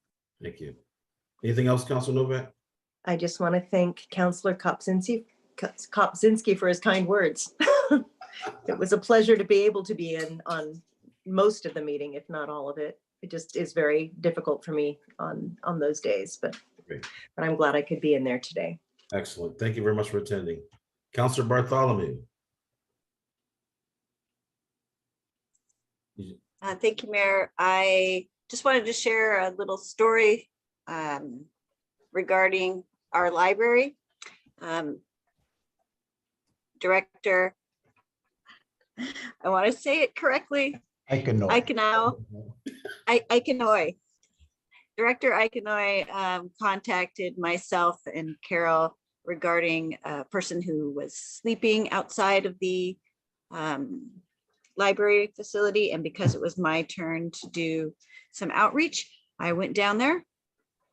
Thank you. Anything else, Councilor Novak? I just want to thank Councilor Kopczynski for his kind words. It was a pleasure to be able to be in on most of the meeting, if not all of it. It just is very difficult for me on those days, but I'm glad I could be in there today. Excellent. Thank you very much for attending. Councilor Bartholomew. Thank you, Mayor. I just wanted to share a little story regarding our library. Director, I want to say it correctly. Director Aikanoy contacted myself and Carol regarding a person who was sleeping outside of the library facility. And because it was my turn to do some outreach, I went down there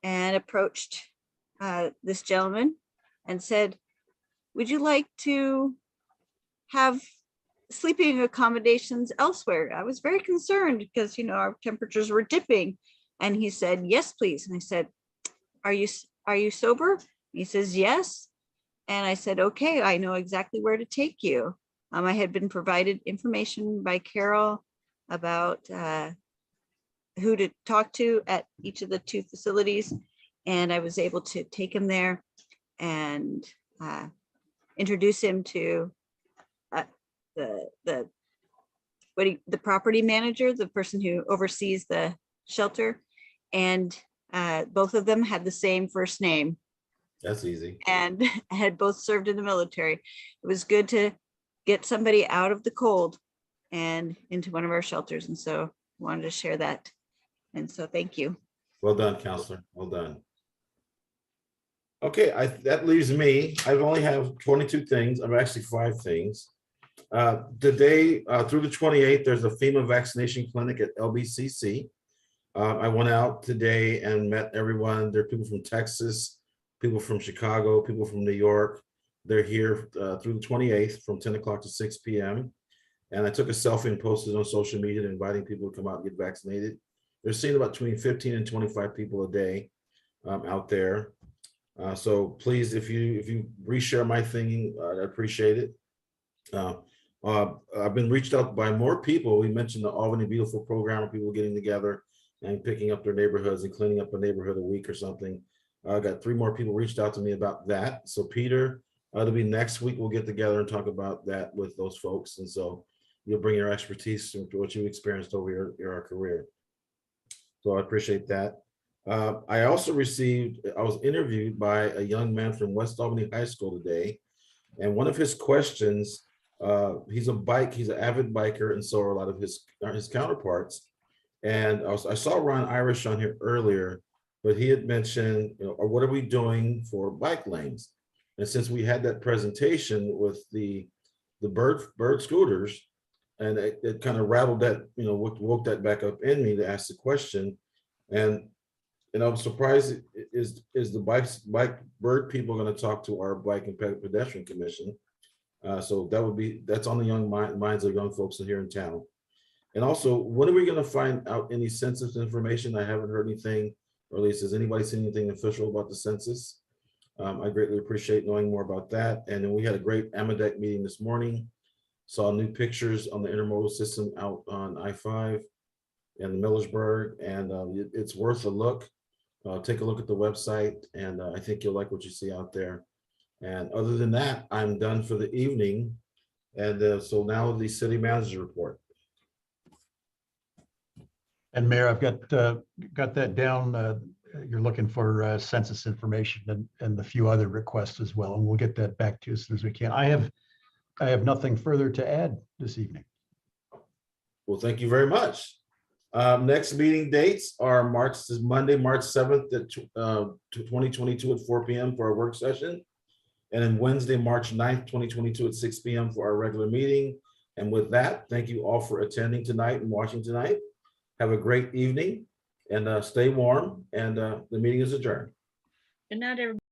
and approached this gentleman and said, would you like to have sleeping accommodations elsewhere? I was very concerned because, our temperatures were dipping. And he said, yes, please. And I said, are you sober? He says, yes. And I said, okay, I know exactly where to take you. I had been provided information by Carol about who to talk to at each of the 2 facilities. And I was able to take him there and introduce him to the property manager, the person who oversees the shelter. And both of them had the same first name That's easy. and had both served in the military. It was good to get somebody out of the cold and into one of our shelters. And so wanted to share that. And so thank you. Well done, Counselor. Well done. Okay, that leaves me. I only have 22 things. I'm actually 5 things. Today, through the 28th, there's a FEMA vaccination clinic at LBCC. I went out today and met everyone. There are people from Texas, people from Chicago, people from New York. They're here through the 28th from 10 o'clock to 6 p.m. And I took a selfie and posted on social media inviting people to come out and get vaccinated. They're seeing about between 15 and 25 people a day out there. So please, if you reshare my thing, I appreciate it. I've been reached out by more people. We mentioned the Albany Beautiful program, people getting together and picking up their neighborhoods and cleaning up a neighborhood a week or something. I got 3 more people reached out to me about that. So Peter, it'll be next week. We'll get together and talk about that with those folks. And so you'll bring your expertise to what you experienced over your career. So I appreciate that. I also I was interviewed by a young man from West Albany High School today. And one of his questions, he's an avid biker, and so are a lot of his counterparts. And I saw Ron Irish on here earlier, but he had mentioned, what are we doing for bike lanes? And since we had that presentation with the bird scooters, and it kind of rattled that, woke that back up in me to ask the question. And I'm surprised, is the bird people going to talk to our Bike and Pedestrian Commission? So that's on the young minds of young folks here in town. And also, when are we going to find out any census information? I haven't heard anything, or at least has anybody seen anything official about the census? I greatly appreciate knowing more about that. And then we had a great AMADEC meeting this morning. Saw new pictures on the intermodal system out on I-5 and Millersburg, and it's worth a look. Take a look at the website, and I think you'll like what you see out there. And other than that, I'm done for the evening. And so now the city manager report. And Mayor, I've got that down. You're looking for census information and a few other requests as well, and we'll get that back to you as soon as we can. I have nothing further to add this evening. Well, thank you very much. Next meeting dates are Monday, March 7th at 2022 at 4 p.m. for our work session. And then Wednesday, March 9th, 2022 at 6 p.m. for our regular meeting. And with that, thank you all for attending tonight and watching tonight. Have a great evening and stay warm. And the meeting is adjourned. Good night, everybody.